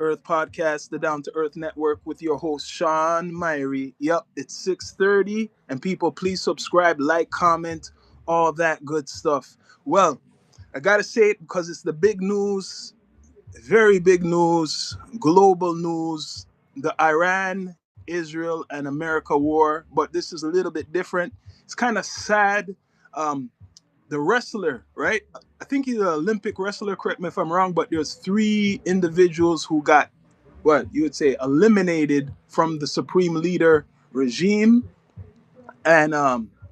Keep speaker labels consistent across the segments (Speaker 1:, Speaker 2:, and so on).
Speaker 1: Earth podcast, the Down to Earth Network, with your host Sean Myrie. Yep, it's 6:30, and people, please subscribe, like, comment, all that good stuff. Well, I gotta say it because it's the big news, very big news, global news, the Iran, Israel, and America war. But this is a little bit different. It's kind of sad. The wrestler, right? I think he's an Olympic wrestler, correct me if I'm wrong, but there's 3 individuals who got, what you would say, eliminated from the Supreme Leader regime, and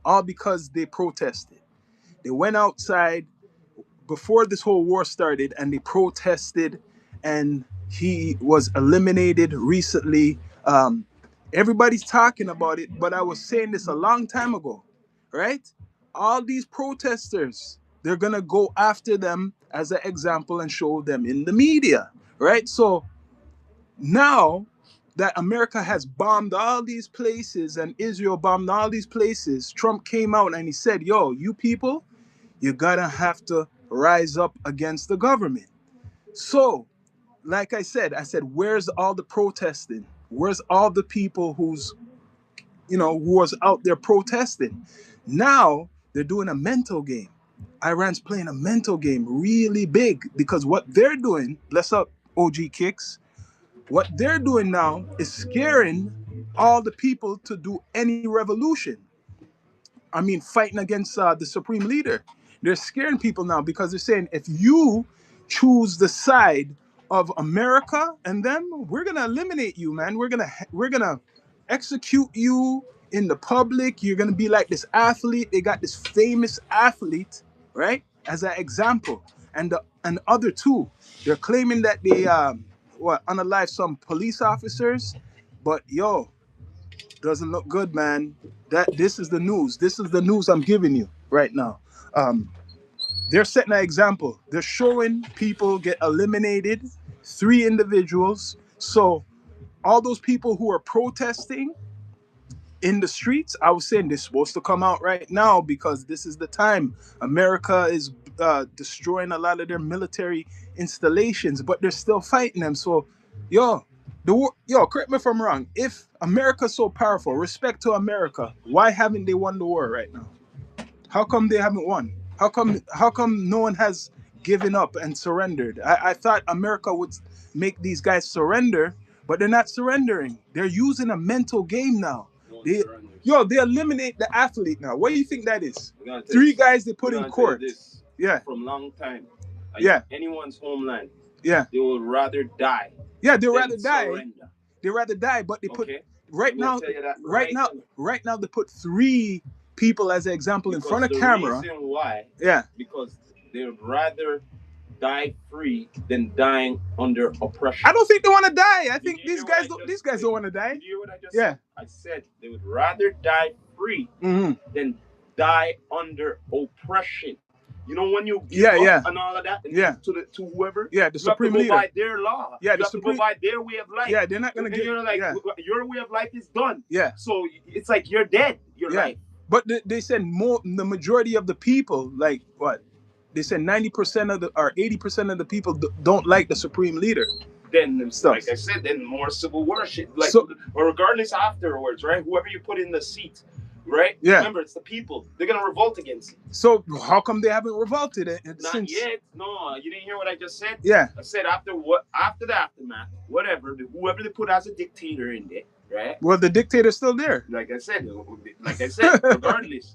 Speaker 1: all because they protested. They went outside before this whole war started and they protested, and he was eliminated recently. Everybody's talking about it, but I was saying this a long time ago, right? All these protesters, they're gonna go after them as an example and show them in the media, right? So now that America has bombed all these places and Israel bombed all these places, Trump came out and he said, yo, you people, you gotta have to rise up against the government. So, like I said, where's all the protesting? Where's all the people who was out there protesting? Now they're doing a mental game. Iran's playing a mental game really big, because what they're doing, bless up OG Kicks, what they're doing now is scaring all the people to do any revolution. I mean, fighting against the Supreme Leader. They're scaring people now because they're saying, if you choose the side of America and them, we're gonna eliminate you, man. We're gonna execute you in the public. You're gonna be like this athlete. They got this famous athlete, right, as an example, and the other 2, they're claiming that they unalive some police officers, but yo, doesn't look good, man. This is the news. This is the news I'm giving you right now. They're setting an example. They're showing people get eliminated, 3 individuals. So all those people who are protesting in the streets, I was saying they're supposed to come out right now, because this is the time. America is destroying a lot of their military installations, but they're still fighting them. So, correct me if I'm wrong. If America's so powerful, respect to America, why haven't they won the war right now? How come they haven't won? How come no one has given up and surrendered? I thought America would make these guys surrender, but they're not surrendering. They're using a mental game now. They eliminate the athlete now. What do you think that is? 3 guys they put in court. Yeah.
Speaker 2: From long time.
Speaker 1: Yeah.
Speaker 2: Anyone's homeland.
Speaker 1: Yeah.
Speaker 2: They would rather die.
Speaker 1: Yeah, they'd rather die.
Speaker 2: Surrender.
Speaker 1: They'd rather die, but they put right now they put 3 people as an example in front of camera.
Speaker 2: The reason why?
Speaker 1: Yeah.
Speaker 2: Because they would rather die free than dying under oppression.
Speaker 1: I don't think they want to die. I think these guys don't want to die.
Speaker 2: Did you hear what I just said? I said they would rather die free than die under oppression. You know, when you give up and all of that, and to whoever,
Speaker 1: the Supreme Leader,
Speaker 2: you have to go by their law.
Speaker 1: Yeah,
Speaker 2: you have to go by their way of life.
Speaker 1: Yeah, they're not gonna get.
Speaker 2: You're like, your way of life is done.
Speaker 1: Yeah.
Speaker 2: So it's like you're dead. Your life.
Speaker 1: But they said the majority of the people, like what? They said 90% or 80% of the people don't like the Supreme Leader.
Speaker 2: Then, like I said, then more civil war shit. Like, or regardless afterwards, right? Whoever you put in the seat, right? Yeah. Remember, it's the people. They're gonna revolt against it.
Speaker 1: So how come they haven't revolted
Speaker 2: Not yet. No, you didn't hear what I just said.
Speaker 1: Yeah.
Speaker 2: I said after the aftermath, whatever, whoever they put as a dictator in there, right?
Speaker 1: Well, the dictator's still there.
Speaker 2: Like I said, regardless.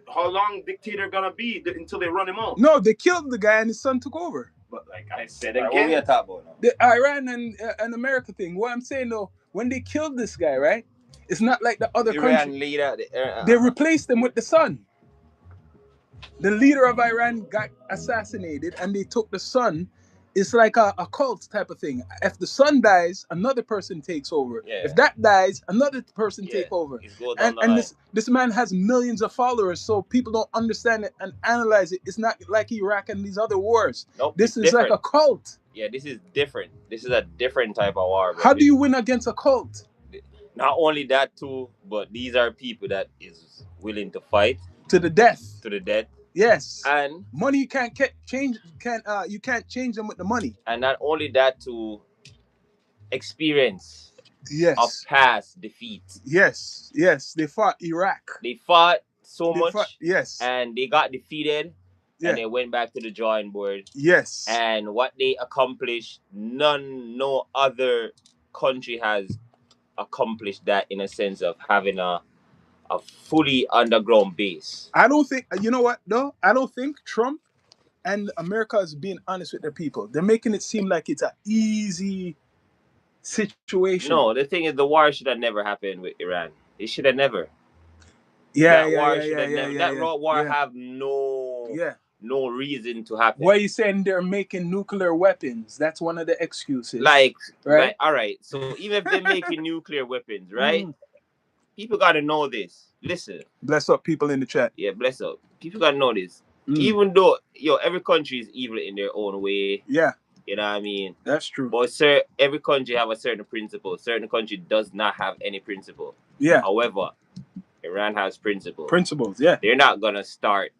Speaker 2: How long dictator gonna be until they run him out?
Speaker 1: No, they killed the guy and his son took over.
Speaker 2: But like I said again, what we are talking about now?
Speaker 1: The Iran and America thing. What I'm saying though, when they killed this guy, right? It's not like the other country.
Speaker 2: Leader,
Speaker 1: they replaced him with the son. The leader of Iran got assassinated, and they took the son. It's like a cult type of thing. If the son dies, another person takes over. Yeah. If that dies, another person takes over. And this man has millions of followers, so people don't understand it and analyze it. It's not like Iraq and these other wars.
Speaker 3: Nope,
Speaker 1: this is different. Like a cult.
Speaker 3: Yeah, this is different. This is a different type of war.
Speaker 1: How do you win against a cult?
Speaker 3: Not only that too, but these are people that is willing to fight
Speaker 1: to the death.
Speaker 3: To the death.
Speaker 1: Yes.
Speaker 3: And
Speaker 1: money you can't change. You can't change them with the money.
Speaker 3: And not only that too, experience of
Speaker 1: Yes.
Speaker 3: past defeat.
Speaker 1: Yes. Yes. They fought Iraq.
Speaker 3: They fought so
Speaker 1: They
Speaker 3: much,
Speaker 1: fought, yes.
Speaker 3: and they got defeated,
Speaker 1: Yeah.
Speaker 3: and they went back to the drawing board.
Speaker 1: Yes.
Speaker 3: And what they accomplished, no other country has accomplished that, in a sense of having a fully underground base.
Speaker 1: I don't think, you know what though? I don't think Trump and America is being honest with their people. They're making it seem like it's an easy situation.
Speaker 3: No, the thing is, the war should have never happened with Iran. It should have never.
Speaker 1: Yeah,
Speaker 3: that
Speaker 1: yeah,
Speaker 3: war
Speaker 1: yeah,
Speaker 3: should
Speaker 1: yeah,
Speaker 3: have
Speaker 1: yeah,
Speaker 3: never.
Speaker 1: yeah,
Speaker 3: That
Speaker 1: yeah,
Speaker 3: war
Speaker 1: yeah.
Speaker 3: have no
Speaker 1: Yeah.
Speaker 3: no reason to happen.
Speaker 1: What are you saying? They're making nuclear weapons. That's one of the excuses.
Speaker 3: Like,
Speaker 1: right?
Speaker 3: Like, all right. So even if they're making nuclear weapons, right? People gotta know this. Listen.
Speaker 1: Bless up people in the chat.
Speaker 3: Yeah, bless up. People gotta know this. Even though every country is evil in their own way.
Speaker 1: Yeah.
Speaker 3: You know what I mean?
Speaker 1: That's true.
Speaker 3: But every country have a certain principle. Certain country does not have any principle.
Speaker 1: Yeah.
Speaker 3: However, Iran has principles.
Speaker 1: Principles, yeah.
Speaker 3: They're not gonna start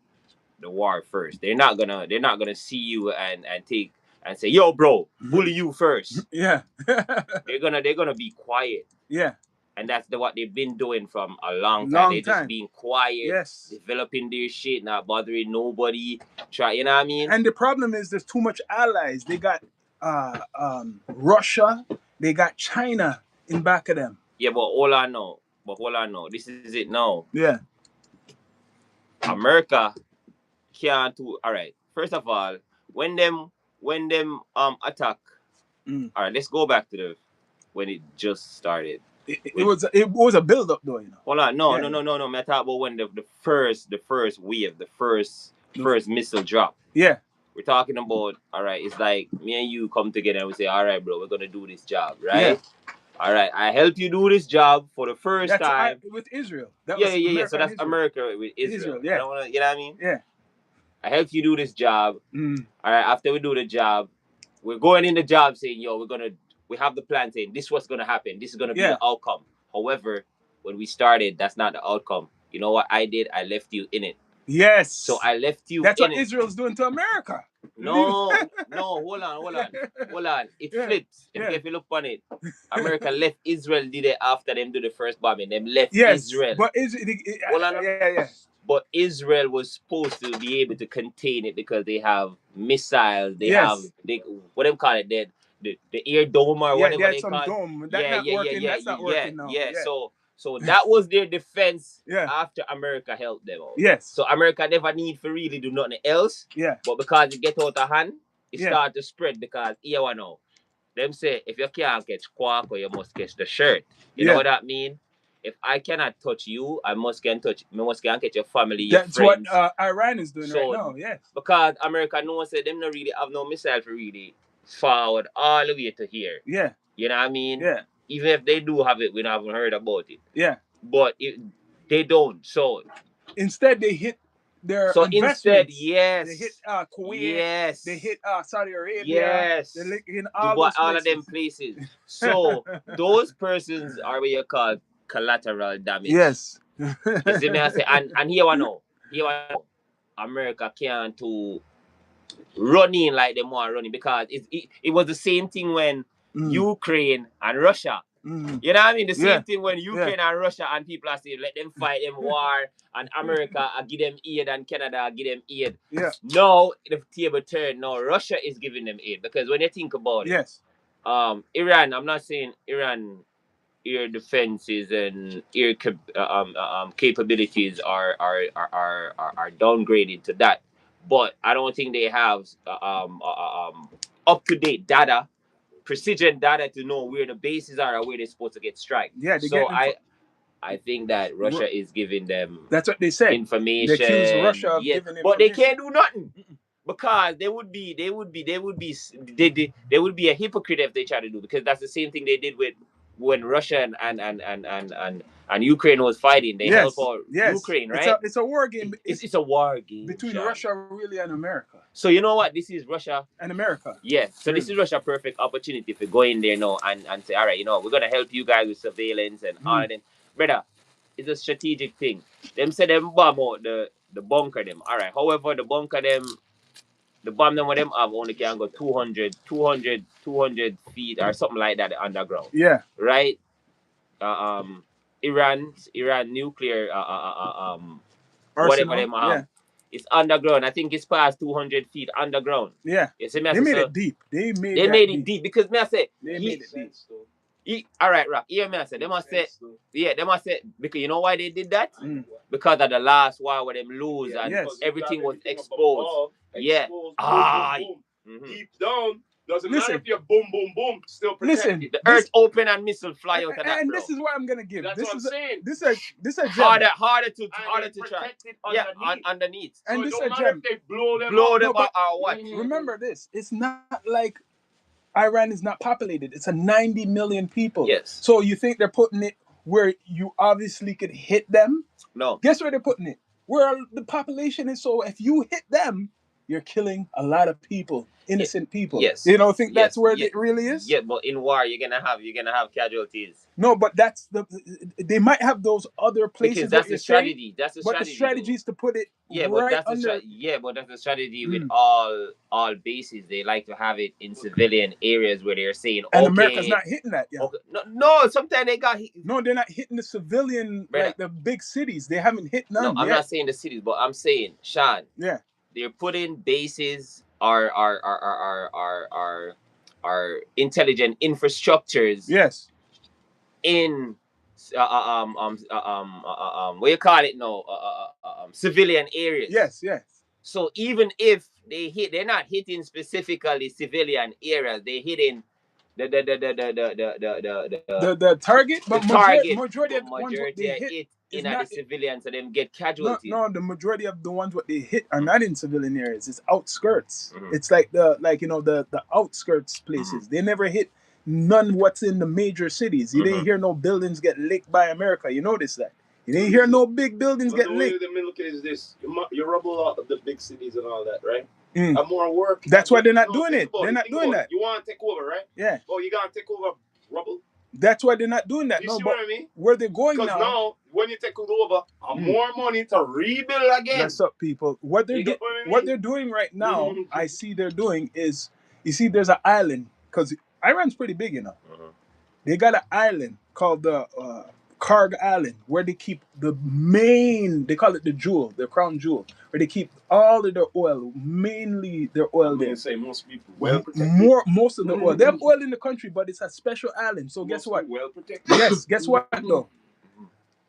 Speaker 3: the war first. They're not gonna see you and take and say, yo, bro, bully you first.
Speaker 1: Yeah.
Speaker 3: they're gonna be quiet.
Speaker 1: Yeah.
Speaker 3: And that's what they've been doing from a long time. They're just being quiet,
Speaker 1: yes,
Speaker 3: developing their shit, not bothering nobody. You know what I mean?
Speaker 1: And the problem is there's too much allies. They got Russia, they got China in back of them.
Speaker 3: Yeah, but all I know, this is it now.
Speaker 1: Yeah.
Speaker 3: America can't do. All right. First of all, when them attack. All right, let's go back to when it just started.
Speaker 1: It was a build up though, you know.
Speaker 3: Hold on, no. I talk about when the first wave, the first missile drop.
Speaker 1: Yeah.
Speaker 3: We're talking about, all right, it's like me and you come together and we say, all right, bro, we're gonna do this job, right? Yeah. All right, I help you do this job for the first time.
Speaker 1: With Israel.
Speaker 3: Yeah. So that's America with Israel. Yeah. I don't wanna, you know what I mean?
Speaker 1: Yeah.
Speaker 3: I help you do this job. All right, after we do the job, we're going in the job saying, yo, we have the plan saying this is what's gonna happen. This is gonna be the outcome. However, when we started, that's not the outcome. You know what I did? I left you in it.
Speaker 1: Yes.
Speaker 3: So I left you.
Speaker 1: That's what Israel's doing to America.
Speaker 3: No. Hold on. It flips. If you look on it, America left Israel. Did it after them do the first bombing? Them left Israel.
Speaker 1: But
Speaker 3: But Israel was supposed to be able to contain it because they have missiles. They have what them call it? The air dome or whatever they call it.
Speaker 1: Dome. That's not working now.
Speaker 3: Yeah. So that was their defense after America helped them out.
Speaker 1: Yes.
Speaker 3: So America never need to really do nothing else.
Speaker 1: Yeah.
Speaker 3: But because it get out of hand, it start to spread because here we know. Them say if you can't catch quack, you must catch the shirt. You know what that mean? If I cannot touch you, I must can catch your family, your
Speaker 1: That's
Speaker 3: friends.
Speaker 1: what Iran is doing right now, yes.
Speaker 3: Because America knows that them not really have no missile for really forward all the way to here.
Speaker 1: Yeah.
Speaker 3: You know what I mean?
Speaker 1: Yeah.
Speaker 3: Even if they do have it, we haven't heard about it.
Speaker 1: Yeah.
Speaker 3: But they don't. So
Speaker 1: instead they hit their
Speaker 3: instead,
Speaker 1: yes. They hit Kuwait.
Speaker 3: Yes.
Speaker 1: They hit Saudi Arabia.
Speaker 3: Yes.
Speaker 1: They're in all
Speaker 3: of them places. So those persons are what you call collateral damage.
Speaker 1: Yes.
Speaker 3: You see me I say, and here I know. America can't to run in like them want running because it was the same thing when Ukraine and Russia. You know what I mean? The same thing when Ukraine and Russia and people are saying let them fight them war and America give them aid and Canada give them aid.
Speaker 1: Yeah.
Speaker 3: Now the table turn. Now Russia is giving them aid because when you think about it, Iran. I'm not saying Iran air defenses and air capabilities are downgraded to that, but I don't think they have up to date data. Precision data to know where the bases are or where they're supposed to get strike.
Speaker 1: Yeah,
Speaker 3: I think that Russia is giving them.
Speaker 1: That's what they say.
Speaker 3: Information.
Speaker 1: They accuse Russia of giving information.
Speaker 3: But they can't do nothing because they would be a hypocrite if they try to do because that's the same thing they did with when Russia and Ukraine was fighting. They helped out Ukraine, right?
Speaker 1: It's a war game.
Speaker 3: It's a war game
Speaker 1: between Russia really and America.
Speaker 3: So you know what? This is Russia
Speaker 1: and America.
Speaker 3: Yeah. So this is Russia perfect opportunity to go in there now and say, all right, we're gonna help you guys with surveillance and all of them. Brother, it's a strategic thing. Them say them bomb out the bunker them. All right. However, the bunker them the bomb them with them have only can go 200 feet or something like that underground.
Speaker 1: Yeah.
Speaker 3: Right? Iran nuclear whatever them have. Yeah. It's underground. I think it's past 200 feet underground.
Speaker 1: Yeah.
Speaker 3: You see,
Speaker 1: they made it deep. They made
Speaker 3: it deep because me I say
Speaker 1: they made it deep.
Speaker 3: All right, Rock. Hear me I say. They must say, they must say, because you know why they did that? Because of the last war where them lose and everything was exposed. Yeah.
Speaker 2: Boom. Deep down. Doesn't matter if you're boom, boom, boom, still protected.
Speaker 3: The earth open and missile fly out of that.
Speaker 1: And
Speaker 3: bro.
Speaker 1: this is what I'm gonna give.
Speaker 2: That's
Speaker 1: this
Speaker 2: what
Speaker 1: is
Speaker 2: I'm saying.
Speaker 1: This is a gem.
Speaker 3: Harder to try. Yeah, underneath.
Speaker 1: And
Speaker 2: so
Speaker 1: this
Speaker 2: it
Speaker 1: is
Speaker 2: don't
Speaker 1: a
Speaker 2: matter
Speaker 1: gem.
Speaker 2: if they blow them
Speaker 3: up or what.
Speaker 1: Remember this. It's not like Iran is not populated. It's a 90 million people.
Speaker 3: Yes.
Speaker 1: So you think they're putting it where you obviously could hit them?
Speaker 3: No.
Speaker 1: Guess where they're putting it? Where the population is. So if you hit them, you're killing a lot of people, innocent people.
Speaker 3: Yes.
Speaker 1: You don't think that's where it really is?
Speaker 3: Yeah, but in war you're gonna have casualties.
Speaker 1: No, but they might have those other places.
Speaker 3: Because that's the strategy. That's the strategy.
Speaker 1: But the strategy is to put it
Speaker 3: but that's the strategy with all bases. They like to have it in civilian areas where they're saying,
Speaker 1: and America's not hitting that yet.
Speaker 3: Okay. No, sometimes they got hit.
Speaker 1: No, they're not hitting the civilian, like the big cities. They haven't hit none.
Speaker 3: No, I'm not saying the cities, but I'm saying, Sean.
Speaker 1: Yeah.
Speaker 3: They're putting bases our intelligent infrastructures.
Speaker 1: Yes.
Speaker 3: In what you call it now? Civilian areas.
Speaker 1: Yes, yes.
Speaker 3: So even if they're not hitting specifically civilian areas. They're hitting the
Speaker 1: target, but majority of ones what they hit
Speaker 3: in the civilians, so them get casualties.
Speaker 1: No, the majority of the ones what they hit are not in civilian areas. It's outskirts. It's like the outskirts places. They never hit none what's in the major cities. You didn't hear no buildings get licked by America. You notice that? You didn't hear no big buildings get licked.
Speaker 2: The way the look is this: you rubble out of the big cities and all that, right? More work.
Speaker 1: That's why they're not doing it. They're not doing that.
Speaker 2: You want to take over, right?
Speaker 1: Yeah.
Speaker 2: Oh, you gotta take over rubble.
Speaker 1: That's why they're not doing that.
Speaker 2: You see what I mean?
Speaker 1: Where they're going
Speaker 2: now? Because now, when you take over, more money to rebuild again.
Speaker 1: That's up, people. What they're doing right now, I see they're doing is, you see, there's an island, because Iran's pretty big, you know. They got an island called the Karg Island, where they keep the main, they call it the jewel, the crown jewel, where they keep all of their oil, mainly their oil there.
Speaker 2: Say most people well protected.
Speaker 1: Most of the oil. They have oil in the country, but it's a special island. So guess what?
Speaker 2: Well protected.
Speaker 1: Yes, guess what though?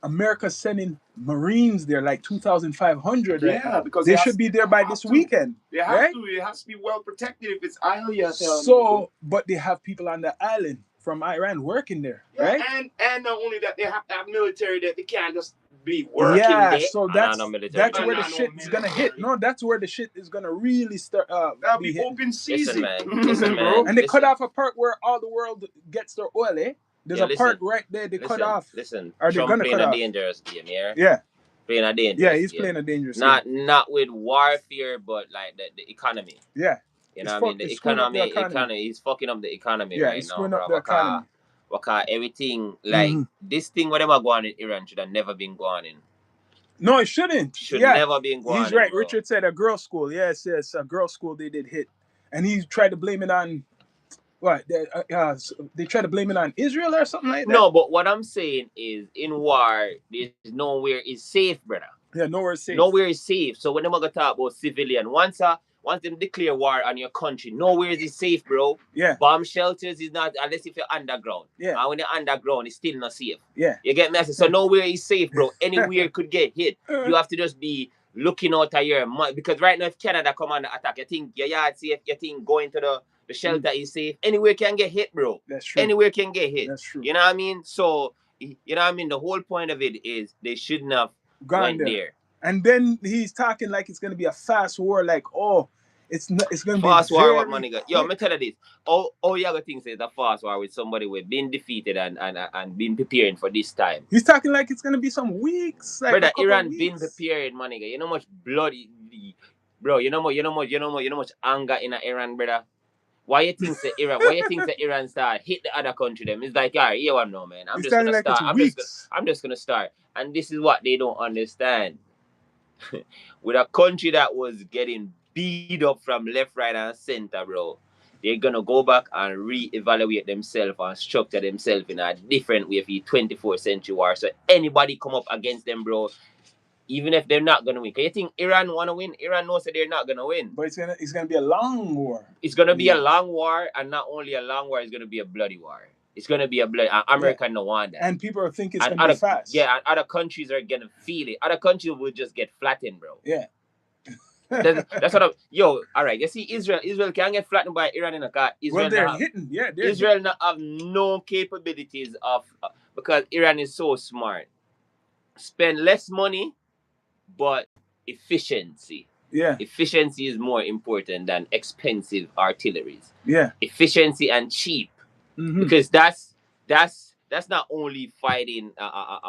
Speaker 1: America's sending Marines there, like 2,500 right now. Because they should be there by this weekend.
Speaker 2: They have to. It has to be well protected if it's island.
Speaker 1: So, but they have people on the island from Iran working there, right?
Speaker 2: And not only that, they have to have military that they can't just be working there.
Speaker 1: So that's where the shit is gonna hit. No, that's where the shit is gonna really start.
Speaker 2: That'll be open season.
Speaker 3: Listen, man.
Speaker 1: And they cut off a part where all the world gets their oil, eh? There's a part right there they cut off.
Speaker 3: Listen,
Speaker 1: are they gonna cut off?
Speaker 3: Dangerous game, yeah?
Speaker 1: Yeah.
Speaker 3: Playing a dangerous
Speaker 1: game. Yeah, he's playing a dangerous
Speaker 3: game. Not with warfare, but like the economy.
Speaker 1: Yeah.
Speaker 3: You know what I mean? The economy. He's fucking up the economy right now.
Speaker 1: He's screwing up the economy.
Speaker 3: Because everything, like, this thing, whatever going in Iran should have never been going in.
Speaker 1: No, it shouldn't.
Speaker 3: Should never been going in.
Speaker 1: He's right.
Speaker 3: Bro.
Speaker 1: Richard said a girls' school. Yes, a girls' school they did hit. And he tried to blame it on, what? They tried to blame it on Israel or something like that?
Speaker 3: No, but what I'm saying is, in war, there's nowhere is safe, brother.
Speaker 1: Yeah, nowhere is safe.
Speaker 3: Nowhere is safe. So when they're going to talk about civilian, once them declare war on your country, nowhere is safe, bro.
Speaker 1: Yeah.
Speaker 3: Bomb shelters is not, unless if you're underground.
Speaker 1: Yeah.
Speaker 3: And when you're underground, it's still not safe.
Speaker 1: Yeah.
Speaker 3: You get me? So nowhere is safe, bro. Anywhere could get hit. You have to just be looking out of your mind. Because right now, if Canada come on the attack, you think your yard safe, you think going to the shelter is safe. Anywhere can get hit, bro.
Speaker 1: That's true.
Speaker 3: Anywhere can get hit.
Speaker 1: That's true.
Speaker 3: You know what I mean? So, you know what I mean? The whole point of it is they shouldn't have gone there.
Speaker 1: And then he's talking like it's going to be a fast war, like, it's going to be
Speaker 3: fast war. What money got? Yo, let me tell you this. All you other things is a fast war with somebody with been defeated and been preparing for this time.
Speaker 1: He's talking like it's going to be some weeks. Like
Speaker 3: brother, Iran been prepared, money. You know much bloody, bro. You know much anger in Iran, brother. Why you think that Iran start hit the other country them? It's like, all right, you want to know, man. I'm just gonna start. I'm just gonna start. And this is what they don't understand. With a country that was getting beat up from left, right, and center, bro, they're gonna go back and reevaluate themselves and structure themselves in a different way for the 24th century war. So anybody come up against them, bro, even if they're not gonna win. Cause you think Iran wanna win? Iran knows that they're not gonna win.
Speaker 1: But it's gonna be a long war.
Speaker 3: It's gonna be a long war, and not only a long war, it's gonna be a bloody war. It's gonna be a bloody. America no want that.
Speaker 1: And people are thinking it's gonna be fast.
Speaker 3: Yeah, and other countries are gonna feel it. Other countries will just get flattened, bro.
Speaker 1: Yeah.
Speaker 3: That's what I'm. Yo, all right. You see, Israel can get flattened by Iran in a car.
Speaker 1: Israel they're hitting. Yeah,
Speaker 3: Israel not have no capabilities of because Iran is so smart. Spend less money, but efficiency.
Speaker 1: Yeah.
Speaker 3: Efficiency is more important than expensive artilleries.
Speaker 1: Yeah.
Speaker 3: Efficiency and cheap. Mm-hmm. Because that's not only fighting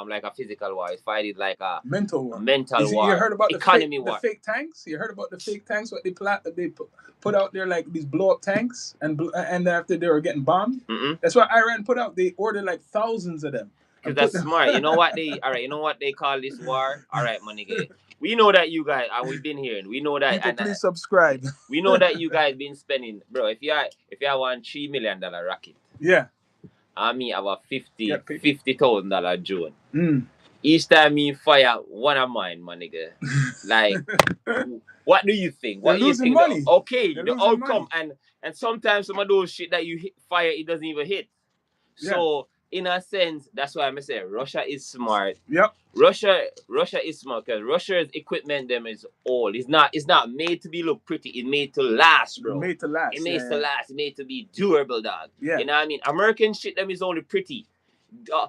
Speaker 3: like a physical war, it's fighting like a
Speaker 1: mental war.
Speaker 3: War.
Speaker 1: You heard about
Speaker 3: economy
Speaker 1: the fake tanks? You heard about the fake tanks? What they put out there, like these blow up tanks, and after they were getting bombed, that's what Iran put out. They ordered like thousands of them.
Speaker 3: Because that's smart. You know what they call this war? All right, my nigga. We know that you guys, and we've been hearing. We know that.
Speaker 1: People, please subscribe.
Speaker 3: We know that you guys been spending, bro. If you have one $3 million rocket,
Speaker 1: yeah,
Speaker 3: I mean have a $50,000 drone.
Speaker 1: Mm.
Speaker 3: Each time me fire one of mine, my nigga. Like, what do you think? What do you think?
Speaker 1: Money.
Speaker 3: Okay, the outcome, and sometimes some of those shit that you fire, it doesn't even hit.
Speaker 1: Yeah.
Speaker 3: So in a sense, that's why I'm saying Russia is smart.
Speaker 1: Yep.
Speaker 3: Russia is smart because Russia's equipment them is old. It's not made to be look pretty. It's made to last, bro.
Speaker 1: Made to last.
Speaker 3: It made to last. It's made to be durable, dog.
Speaker 1: Yeah.
Speaker 3: You know what I mean? American shit them is only pretty.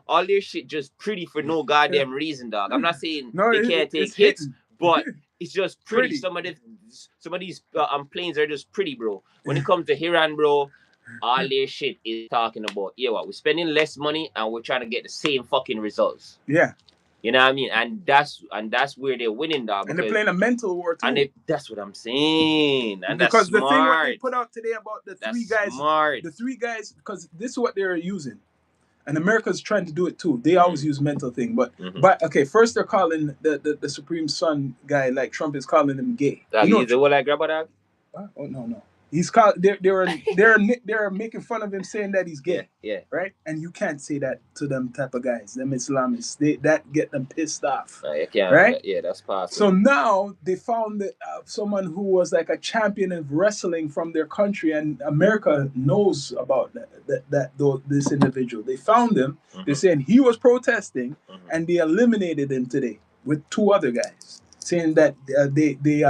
Speaker 3: All their shit just pretty for no goddamn reason, dog. I'm not saying they can't take hits, but it's just pretty. Some of these planes are just pretty, bro. When it comes to Iran, bro, all their shit is talking about, we're spending less money and we're trying to get the same fucking results.
Speaker 1: Yeah.
Speaker 3: You know what I mean? And that's where they're winning, dog.
Speaker 1: And they're playing a mental war too.
Speaker 3: And that's what I'm saying. And
Speaker 1: because
Speaker 3: that's smart.
Speaker 1: The thing what they put out today about the three guys, because this is what they're using. And America's trying to do it too. They always use mental thing. But okay, first they're calling the Supreme Son guy, like Trump is calling him gay.
Speaker 3: Is it what I grab dog?
Speaker 1: Oh no. He's called. They're making fun of him, saying that he's gay.
Speaker 3: Yeah.
Speaker 1: Right. And you can't say that to them type of guys, them Islamists. That get them pissed off.
Speaker 3: Right. Yeah, that's possible.
Speaker 1: So now they found someone who was like a champion of wrestling from their country, and America knows about this individual. They found him. They're saying he was protesting, and they eliminated him today with two other guys, saying that they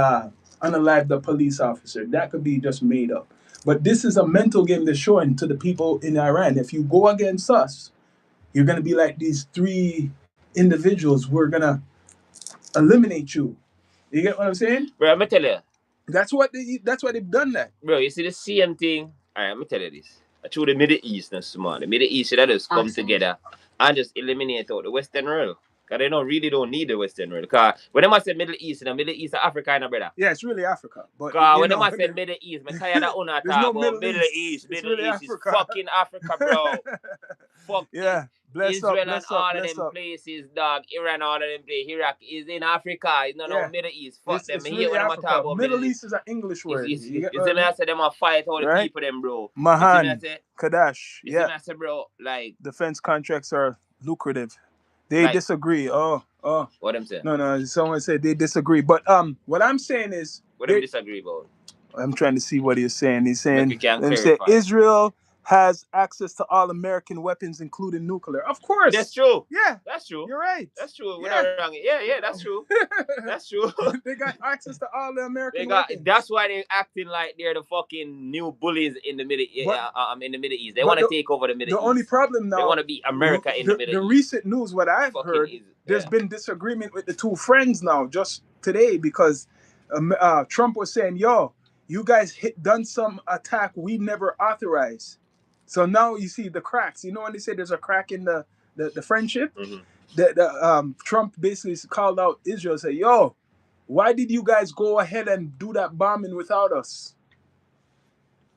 Speaker 1: unalived the police officer. That could be just made up. But this is a mental game they're showing to the people in Iran. If you go against us, you're going to be like these three individuals. We're going to eliminate you. You get what I'm saying?
Speaker 3: Bro, I'm going to tell you.
Speaker 1: That's why they've done that.
Speaker 3: Bro, you see the same thing? All right, I'm going to tell you this. I told the Middle East, no smart. The Middle East should just come together and just eliminate out the Western world. Because they don't need the Western world. Because when they say Middle East, the Middle East is Africa, brother.
Speaker 1: Yeah, it's really Africa.
Speaker 3: Because when they say Middle East, I'm tired of talk about Middle East. Middle East is fucking Africa, bro. Fuck
Speaker 1: yeah.
Speaker 3: Israel and all of them places, dog. Iran, all of them places. Iraq is in Africa. It's not no Middle East. Fuck them.
Speaker 1: It's really Africa. Middle East is an English word.
Speaker 3: You see me? I say them a fight all the people, them, bro.
Speaker 1: Mahan, Kadash.
Speaker 3: You see me? I say, bro, like
Speaker 1: defense contracts are lucrative. They disagree. Oh.
Speaker 3: What them say?
Speaker 1: No. Someone said they disagree. But what I'm saying is,
Speaker 3: what them disagree about?
Speaker 1: I'm trying to see what he's saying. He's saying, Israel has access to all American weapons, including nuclear. Of course.
Speaker 3: That's true.
Speaker 1: Yeah.
Speaker 3: That's true.
Speaker 1: You're right.
Speaker 3: That's true. We're not wrong. Yeah, that's true. That's true.
Speaker 1: They got access to all the American weapons.
Speaker 3: That's why they're acting like they're the fucking new bullies in the Middle East. They want to take over the Middle East.
Speaker 1: The only problem now,
Speaker 3: they want to be America in the Middle East.
Speaker 1: The recent news, what I've heard, there's been disagreement with the two friends now, just today, because Trump was saying, yo, you guys done some attack we never authorized. So now you see the cracks. You know when they say there's a crack in the friendship? Trump basically called out Israel and said, yo, why did you guys go ahead and do that bombing without us?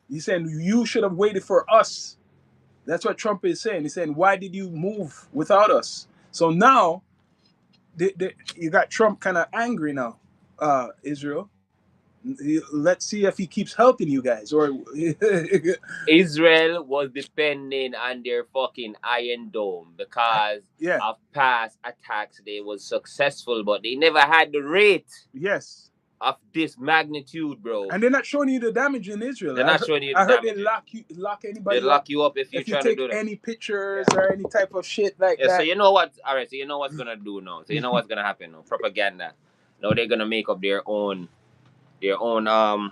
Speaker 1: He's saying you should have waited for us. That's what Trump is saying. He's saying, why did you move without us? So now you got Trump kind of angry now, Israel. Let's see if he keeps helping you guys. Or
Speaker 3: Israel was depending on their fucking Iron Dome because of past attacks. They was successful, but they never had the rate.
Speaker 1: Yes.
Speaker 3: Of this magnitude, bro.
Speaker 1: And they're not showing you the damage in Israel.
Speaker 3: They're not showing you the
Speaker 1: damage. I heard
Speaker 3: they
Speaker 1: lock anybody.
Speaker 3: They lock you up if you try to do that.
Speaker 1: If you take any pictures or any type of shit like that.
Speaker 3: So you know what? All right. So you know what's gonna do now. So you know what's gonna happen now. Propaganda. Now they're gonna make up their own little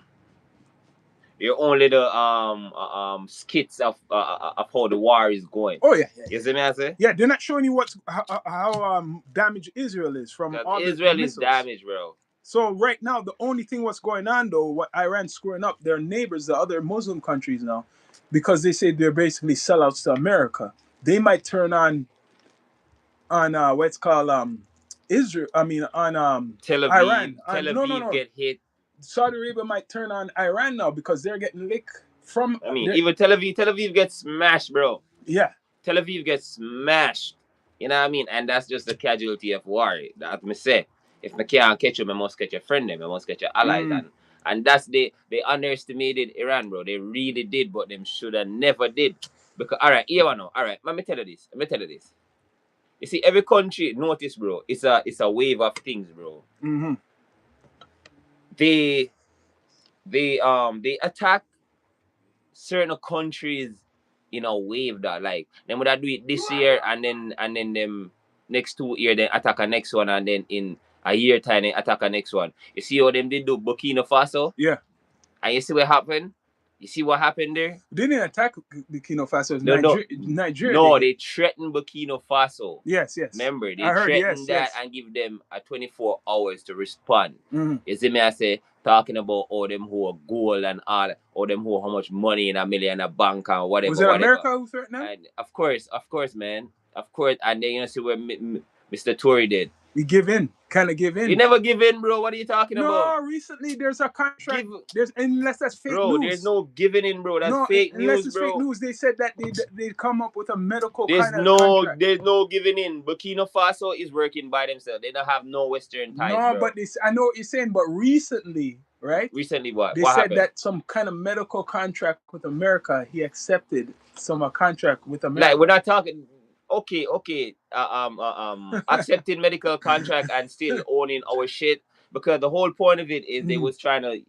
Speaker 3: skits of how the war is going.
Speaker 1: Oh yeah.
Speaker 3: You see me? I say.
Speaker 1: Yeah, they're not showing you how damaged Israel is from all
Speaker 3: Israel
Speaker 1: the
Speaker 3: is damaged, bro.
Speaker 1: So right now, the only thing what's going on though, what Iran's screwing up their neighbors, the other Muslim countries now, because they say they're basically sellouts to America. They might turn on what's called Israel. I mean on
Speaker 3: Tel Aviv.
Speaker 1: Iran.
Speaker 3: Tel Aviv get hit.
Speaker 1: Saudi Arabia might turn on Iran now because they're getting licked from.
Speaker 3: I mean, even Tel Aviv gets smashed, bro.
Speaker 1: Yeah.
Speaker 3: Tel Aviv gets smashed. You know what I mean? And that's just the casualty of war. That me say. If I can't catch you, I must catch your friend, I must catch your allies. And that's they underestimated Iran, bro. They really did, but them should have never did. Because alright, here I know. Alright, let me tell you this. You see, every country, notice, bro, it's a wave of things, bro.
Speaker 1: Mm-hmm.
Speaker 3: They attack certain countries in a wave that like them would do it this year and then them next 2 years then attack a next one and then in a year time they attack a next one. You see how them did do Burkina Faso?
Speaker 1: Yeah.
Speaker 3: And you see what happened? You see what happened there?
Speaker 1: They didn't attack Burkina Faso. Nigeria.
Speaker 3: No, they threatened Burkina Faso.
Speaker 1: Yes.
Speaker 3: Remember, they threatened that and give them a 24 hours to respond.
Speaker 1: Mm-hmm.
Speaker 3: You see me, I say, talking about all them who are gold and all them who how much money in a million in a bank and whatever.
Speaker 1: Was it America who threatened them?
Speaker 3: And of course, man. Of course. And then you see where Mr. Tory did.
Speaker 1: We give in. Kind of give in.
Speaker 3: You never give in, bro. What are you talking about?
Speaker 1: No, recently there's a contract. Unless that's fake news.
Speaker 3: Bro, there's no giving in, bro. That's fake news,
Speaker 1: unless it's
Speaker 3: bro.
Speaker 1: Fake news. They said that they come up with a medical
Speaker 3: there's
Speaker 1: kind of contract.
Speaker 3: There's no giving in. Burkina Faso is working by themselves. They don't have no Western ties, bro.
Speaker 1: But I know what you're saying, but recently, right?
Speaker 3: Recently what?
Speaker 1: They
Speaker 3: what
Speaker 1: said
Speaker 3: happened?
Speaker 1: that some kind of medical contract with America, he accepted some contract with America.
Speaker 3: Like, we're not talking... Okay. Accepting medical contract and still owning our shit, because the whole point of it is they was trying to.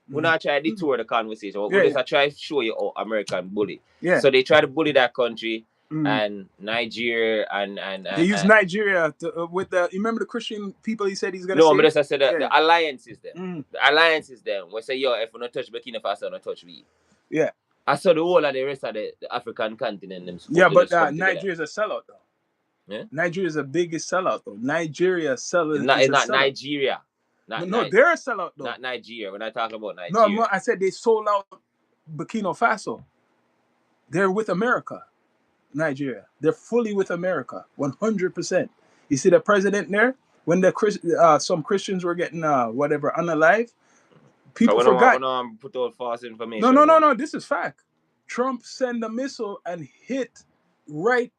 Speaker 3: We're not trying to detour the conversation. We're just trying to show you how American bully.
Speaker 1: Yeah.
Speaker 3: So they try to bully that country and Nigeria and
Speaker 1: they use Nigeria to, with the. You remember the Christian people? He said he's gonna.
Speaker 3: No, but as I said, the alliance is there.
Speaker 1: Mm.
Speaker 3: The alliance is there. We say, yo, if we not touch Burkina Faso, not touch we.
Speaker 1: Yeah.
Speaker 3: I saw the whole of the rest of the African continent. Them
Speaker 1: but Nigeria is a sellout though.
Speaker 3: Yeah?
Speaker 1: Nigeria is the biggest sellout though. Nigeria selling.
Speaker 3: It's not Nigeria.
Speaker 1: They're a sellout though.
Speaker 3: Not Nigeria. We're not talking about Nigeria.
Speaker 1: No, I said they sold out Burkina Faso. They're with America. Nigeria. They're fully with America. 100%. You see the president there? When some Christians were getting unalive, people forgot.
Speaker 3: Put out false information.
Speaker 1: No. This is fact. Trump sent a missile and hit right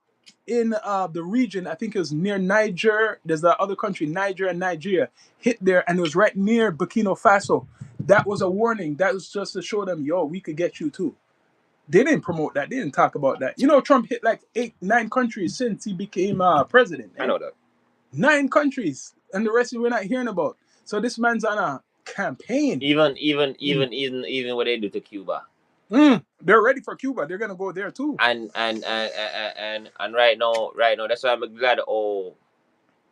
Speaker 1: in the region. I think it was near Niger. There's the other country, Niger and Nigeria. Hit there, and it was right near Burkina Faso. That was a warning. That was just to show them, yo, we could get you too. They didn't promote that. They didn't talk about that. You know, Trump hit like 8-9 countries since he became president.
Speaker 3: I know that.
Speaker 1: 9 countries, and the rest we're not hearing about. So this man's on a campaign.
Speaker 3: Even what they do to Cuba.
Speaker 1: They're ready for Cuba. They're gonna go there too.
Speaker 3: And right now, that's why I'm glad.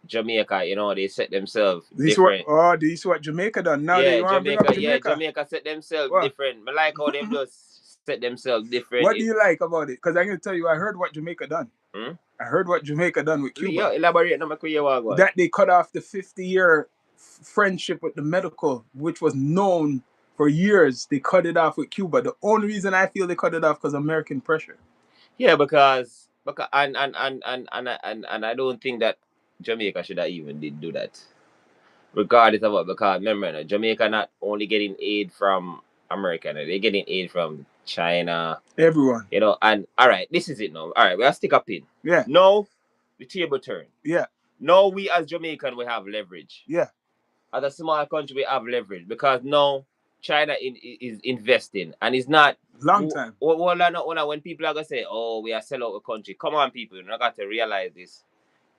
Speaker 3: Jamaica, you know, they set themselves different.
Speaker 1: Do you see what Jamaica done? Now
Speaker 3: Jamaica set themselves different. But like how them just set themselves different.
Speaker 1: What do you like about it? Because I'm gonna tell you, I heard what Jamaica done. I heard what Jamaica done with Cuba.
Speaker 3: Yeah, elaborate.
Speaker 1: That they cut off the 50-year friendship with the medical, which was known for years. They cut it off with Cuba. The only reason I feel they cut it off because American pressure.
Speaker 3: Yeah, because and I don't think that Jamaica should have even did do that. Regardless of what, because remember, Jamaica not only getting aid from America, they're getting aid from China.
Speaker 1: Everyone.
Speaker 3: You know, and all right, this is it now. All right, we'll stick a pin.
Speaker 1: Yeah.
Speaker 3: Now, the table turn.
Speaker 1: Yeah.
Speaker 3: Now we as Jamaican, we have leverage.
Speaker 1: Yeah.
Speaker 3: As a small country, we have leverage because now China is investing, and it's not
Speaker 1: long time.
Speaker 3: When people are gonna say, "Oh, we are sell out a country," come on, people, you got to realize this.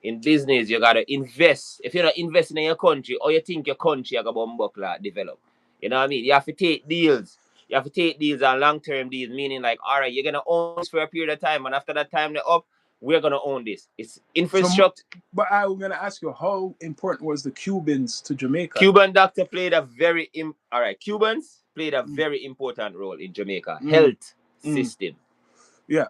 Speaker 3: In business, you gotta invest. If you're not investing in your country, or you think your country are gonna develop, you know what I mean? You have to take deals. You have to take deals and long-term deals, meaning like, all right, you're gonna own this for a period of time, and after that time they're up, we're gonna own this. It's infrastructure.
Speaker 1: But I was gonna ask you, how important was the Cubans to Jamaica?
Speaker 3: Cuban doctor played a very Cubans played a very important role in Jamaica health system.
Speaker 1: Yeah.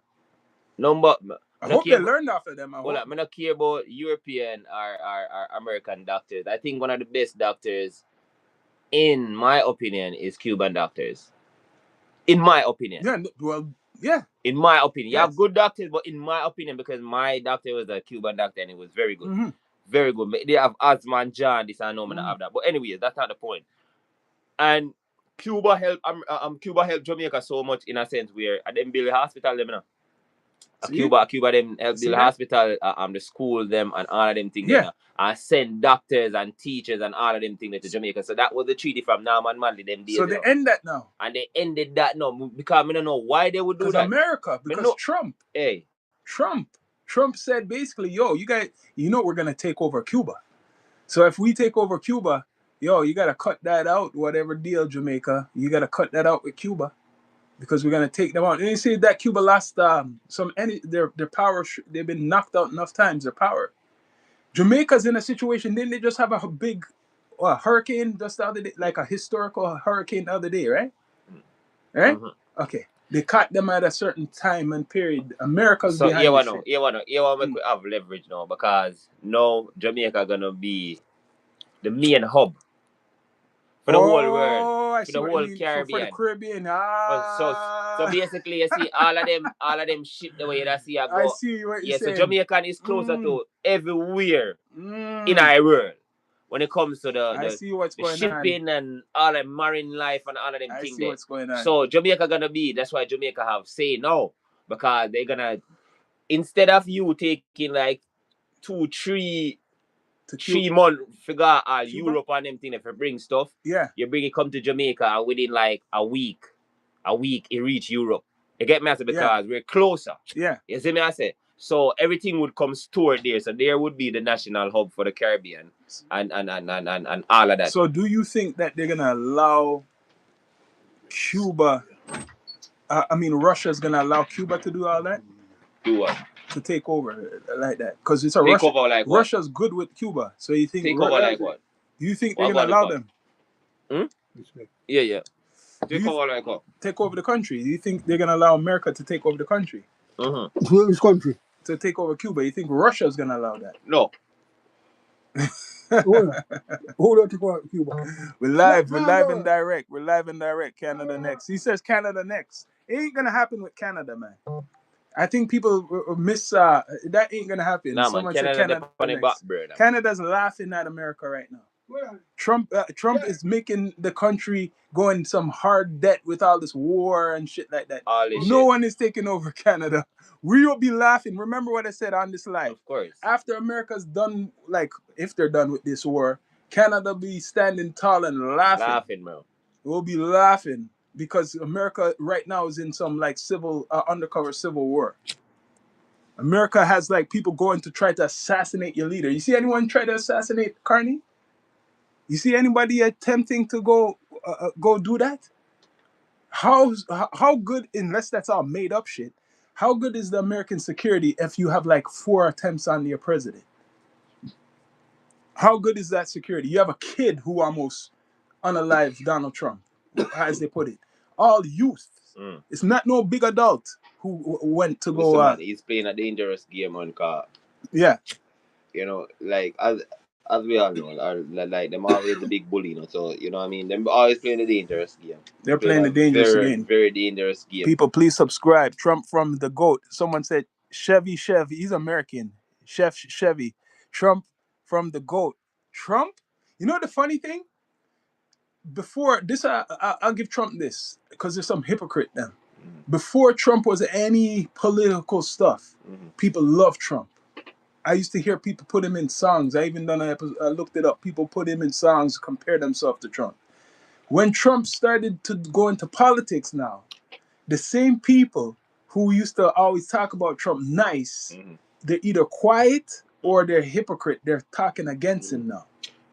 Speaker 1: I hope they learned after them.
Speaker 3: I'm not care about European or American doctors. I think one of the best doctors, in my opinion, is Cuban doctors. In my opinion.
Speaker 1: Yeah. Well. Yeah.
Speaker 3: In my opinion, you have good doctors, but in my opinion, because my doctor was a Cuban doctor and it was very good, very good. They have asthma and jaundice. I know I'm gonna have that, but anyways, that's not the point. And Cuba helped Jamaica so much in a sense where they build a hospital them now. Cuba them help build hospital, the school them and all of them things. Yeah. And send doctors and teachers and all of them things to Jamaica. So that was the treaty from Norman Manley them days.
Speaker 1: So they end that now.
Speaker 3: And they ended that now because I don't know why they would do that.
Speaker 1: Because Trump.
Speaker 3: Hey.
Speaker 1: Trump said basically, yo, you guys, we're gonna take over Cuba. So if we take over Cuba, yo, you gotta cut that out. Whatever deal, Jamaica, you gotta cut that out with Cuba. Because we're gonna take them out. And you see that Cuba lost their power. They've been knocked out enough times. Their power. Jamaica's in a situation. Didn't they just have a big hurricane just the other day, like a historical hurricane the other day, right? Right? Mm-hmm. Okay. They caught them at a certain time and period. America's behind
Speaker 3: the shit. We have leverage now because now Jamaica gonna be the main hub for the whole world, for the whole Caribbean.
Speaker 1: For the Caribbean.
Speaker 3: So basically, you see all of them shit the way you see I go.
Speaker 1: I see what you're saying.
Speaker 3: So Jamaica is closer to everywhere in our world when it comes to the shipping and all the marine life and all of them things.
Speaker 1: What's going on.
Speaker 3: So Jamaica that's why Jamaica have say no, because they're gonna, instead of you taking like 2-3 months figure all Europe and them thing if you bring stuff, you bring it come to Jamaica and within like a week it reach Europe. You get me? I say, because we're closer.
Speaker 1: Yeah.
Speaker 3: You see me? I say. So everything would come stored there. So there would be the national hub for the Caribbean and all of that.
Speaker 1: So do you think that they're gonna allow Cuba? Russia's gonna allow Cuba to do all that?
Speaker 3: Do what?
Speaker 1: To take over like that, because it's a Russia.
Speaker 3: Over like what?
Speaker 1: Russia's good with Cuba, so you think
Speaker 3: take over like what?
Speaker 1: Do you think they're gonna allow them?
Speaker 3: Yeah. Take over like what?
Speaker 1: Take over the country. Do you think they're gonna allow America to take over the country?
Speaker 4: Which country?
Speaker 1: To take over Cuba. You think Russia's gonna allow that?
Speaker 3: No.
Speaker 4: Who don't take over Cuba?
Speaker 1: We're live and direct. We're live and direct. Canada next. He says Canada next. It ain't gonna happen with Canada, man. I think people miss that ain't gonna happen.
Speaker 3: Nah, man,
Speaker 1: Canada's laughing at America right now. Trump is making the country go in some hard debt with all this war and shit like that. No one is taking over Canada. We will be laughing. Remember what I said on this live.
Speaker 3: Of course.
Speaker 1: After America's done, like if they're done with this war, Canada be standing tall and laughing.
Speaker 3: Laughing, bro.
Speaker 1: We'll be laughing because America right now is in some like undercover civil war. America has like people going to try to assassinate your leader. You see anyone try to assassinate Carney? You see anybody attempting to go do that? How good, unless that's all made up shit, how good is the American security if you have like 4 attempts on your president? How good is that security? You have a kid who almost unalived Donald Trump, as they put it. All youth. It's not no big adult who went to go.
Speaker 3: Man, he's playing a dangerous game on car.
Speaker 1: Yeah.
Speaker 3: You know, like as we all know, like them always the big bully, you know. So you know what I mean. Them always playing the dangerous game.
Speaker 1: They're playing the dangerous game.
Speaker 3: Very dangerous game.
Speaker 1: People, please subscribe. Trump from the GOAT. Someone said Chevy. He's American. Chevy. Trump from the GOAT. Trump. You know the funny thing? Before this, I'll give Trump this because there's some hypocrite then. Before Trump was any political stuff, people love Trump. I used to hear people put him in songs. I even done an episode, I looked it up. People put him in songs, compare themselves to Trump. When Trump started to go into politics now, the same people who used to always talk about Trump nice, they're either quiet or they're hypocrite. They're talking against him now.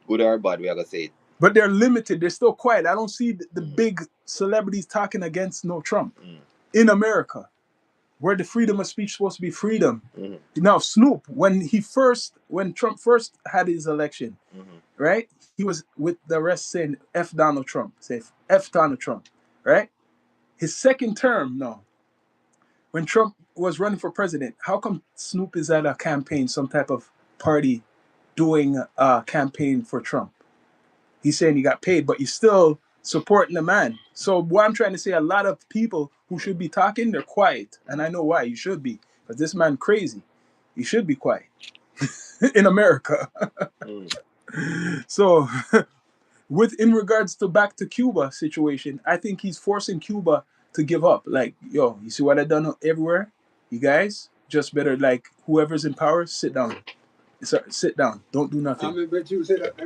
Speaker 3: Good or bad, we are gonna say it.
Speaker 1: But they're limited. They're still quiet. I don't see the big celebrities talking against no Trump in America, where the freedom of speech is supposed to be freedom. Now, Snoop, when Trump first had his election, right? He was with the rest saying F Donald Trump, say F Donald Trump, right? His second term, no. When Trump was running for president, how come Snoop is at a campaign, some type of party doing a campaign for Trump? He's saying he got paid, but he's still supporting the man. So what I'm trying to say, a lot of people who should be talking, they're quiet. And I know why. You should be. Because this man crazy. He should be quiet. In America. So in regards to back to Cuba situation, I think he's forcing Cuba to give up. Like, yo, you see what I done everywhere? You guys just better, like, whoever's in power, sit down. Sit down. Don't do nothing.
Speaker 4: I bet you say that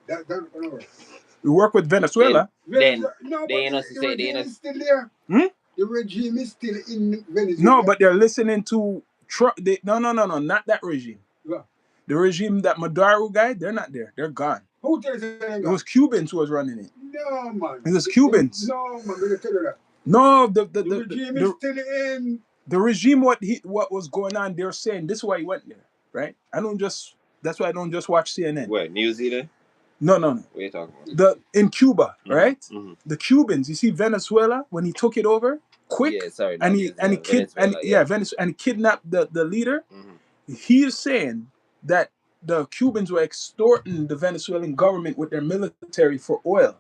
Speaker 4: That's gonna work.
Speaker 1: We work with Venezuela.
Speaker 3: Then
Speaker 4: no,
Speaker 3: they
Speaker 4: but
Speaker 3: say they
Speaker 4: is still there. The regime is still in Venezuela.
Speaker 1: No, but they're listening to Trump. No, not that regime.
Speaker 4: Yeah.
Speaker 1: The regime, that Maduro guy, they're not there. They're gone.
Speaker 4: Who tells you that?
Speaker 1: It was Cubans who was running it.
Speaker 4: No, man.
Speaker 1: It was Cubans.
Speaker 4: No, man. I'm gonna tell you that.
Speaker 1: No, the
Speaker 4: regime is still in.
Speaker 1: The regime, what was going on, they're saying this is why he went there, right? That's why I don't just watch CNN.
Speaker 3: Where, New Zealand?
Speaker 1: No.
Speaker 3: What are you talking about?
Speaker 1: In Cuba, right? The Cubans, you see Venezuela, when he took it over, quick, and he kidnapped the leader. He is saying that the Cubans were extorting the Venezuelan government with their military for oil.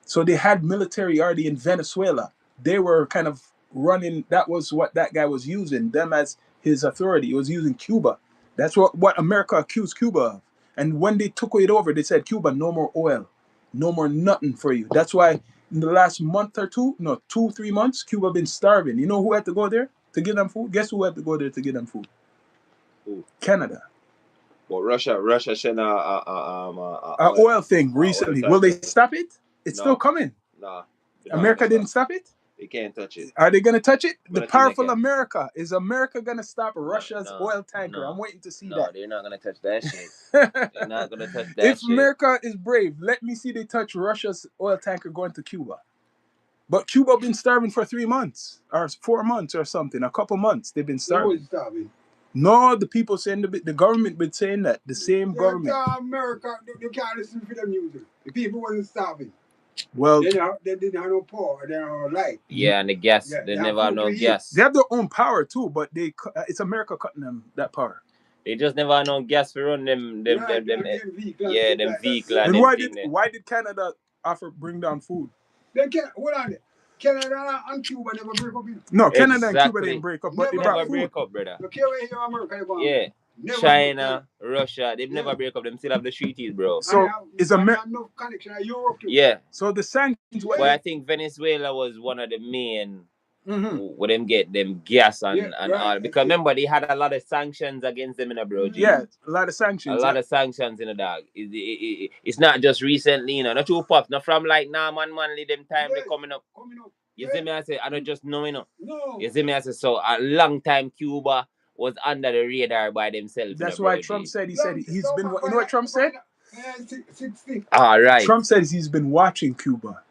Speaker 1: So they had military already in Venezuela. They were kind of running, that was what that guy was using, them as his authority. He was using Cuba. That's what America accused Cuba of. And when they took it over, they said, Cuba, no more oil. No more nothing for you. That's why in the last month or 2-3 months, Cuba been starving. You know who had to go there to get them food? Guess who had to go there to get them food?
Speaker 3: Who?
Speaker 1: Canada.
Speaker 3: Well, Russia sent
Speaker 1: a oil thing recently. Will they stop it? It's still coming.
Speaker 3: Nah.
Speaker 1: America didn't stop it?
Speaker 3: They can't touch it.
Speaker 1: Are they going to touch it? The powerful America. Is America going to stop Russia's oil tanker? I'm waiting to see that.
Speaker 3: No, they're not going to touch that shit. They're not going to touch that
Speaker 1: if
Speaker 3: shit.
Speaker 1: America is brave, let me see they touch Russia's oil tanker going to Cuba. But Cuba been starving for 3 months or 4 months or something. A couple months they've been starving. No, the people saying the government been saying that. The same government.
Speaker 4: America, you can't listen to them music. The people wasn't starving.
Speaker 1: Well,
Speaker 4: they didn't have no power. They didn't have no light.
Speaker 3: Yeah, and the gas. They never have no gas.
Speaker 1: They have their own power too, but it's America cutting them that power.
Speaker 3: They just never had no gas for run them vehicles. Yeah, them vehicles.
Speaker 1: And why did Canada bring down food?
Speaker 4: They can't. Hold on. Canada and Cuba never break up.
Speaker 1: No, Canada and Cuba didn't break up, but they
Speaker 3: never break up, brother.
Speaker 4: Look here, where America.
Speaker 3: Yeah. China, Russia, they've never break up. Them still have the treaties, bro.
Speaker 1: So is America
Speaker 4: no connection to Europe too.
Speaker 3: Yeah.
Speaker 1: So the sanctions.
Speaker 3: But I think Venezuela was one of the main where them get them gas and all. Because remember they had a lot of sanctions against them in a bro.
Speaker 1: Yeah, a lot of sanctions.
Speaker 3: A lot of sanctions in the dog. It's not just recently, you know, not too pop, not from like man Manly them time they coming up. You see me I say I don't just know, you know.
Speaker 4: No.
Speaker 3: You see me I say so a long time Cuba was under the radar by themselves.
Speaker 1: That's why Trump said he's been. You know what Trump said?
Speaker 4: 60.
Speaker 3: Ah, right.
Speaker 1: Trump says he's been watching Cuba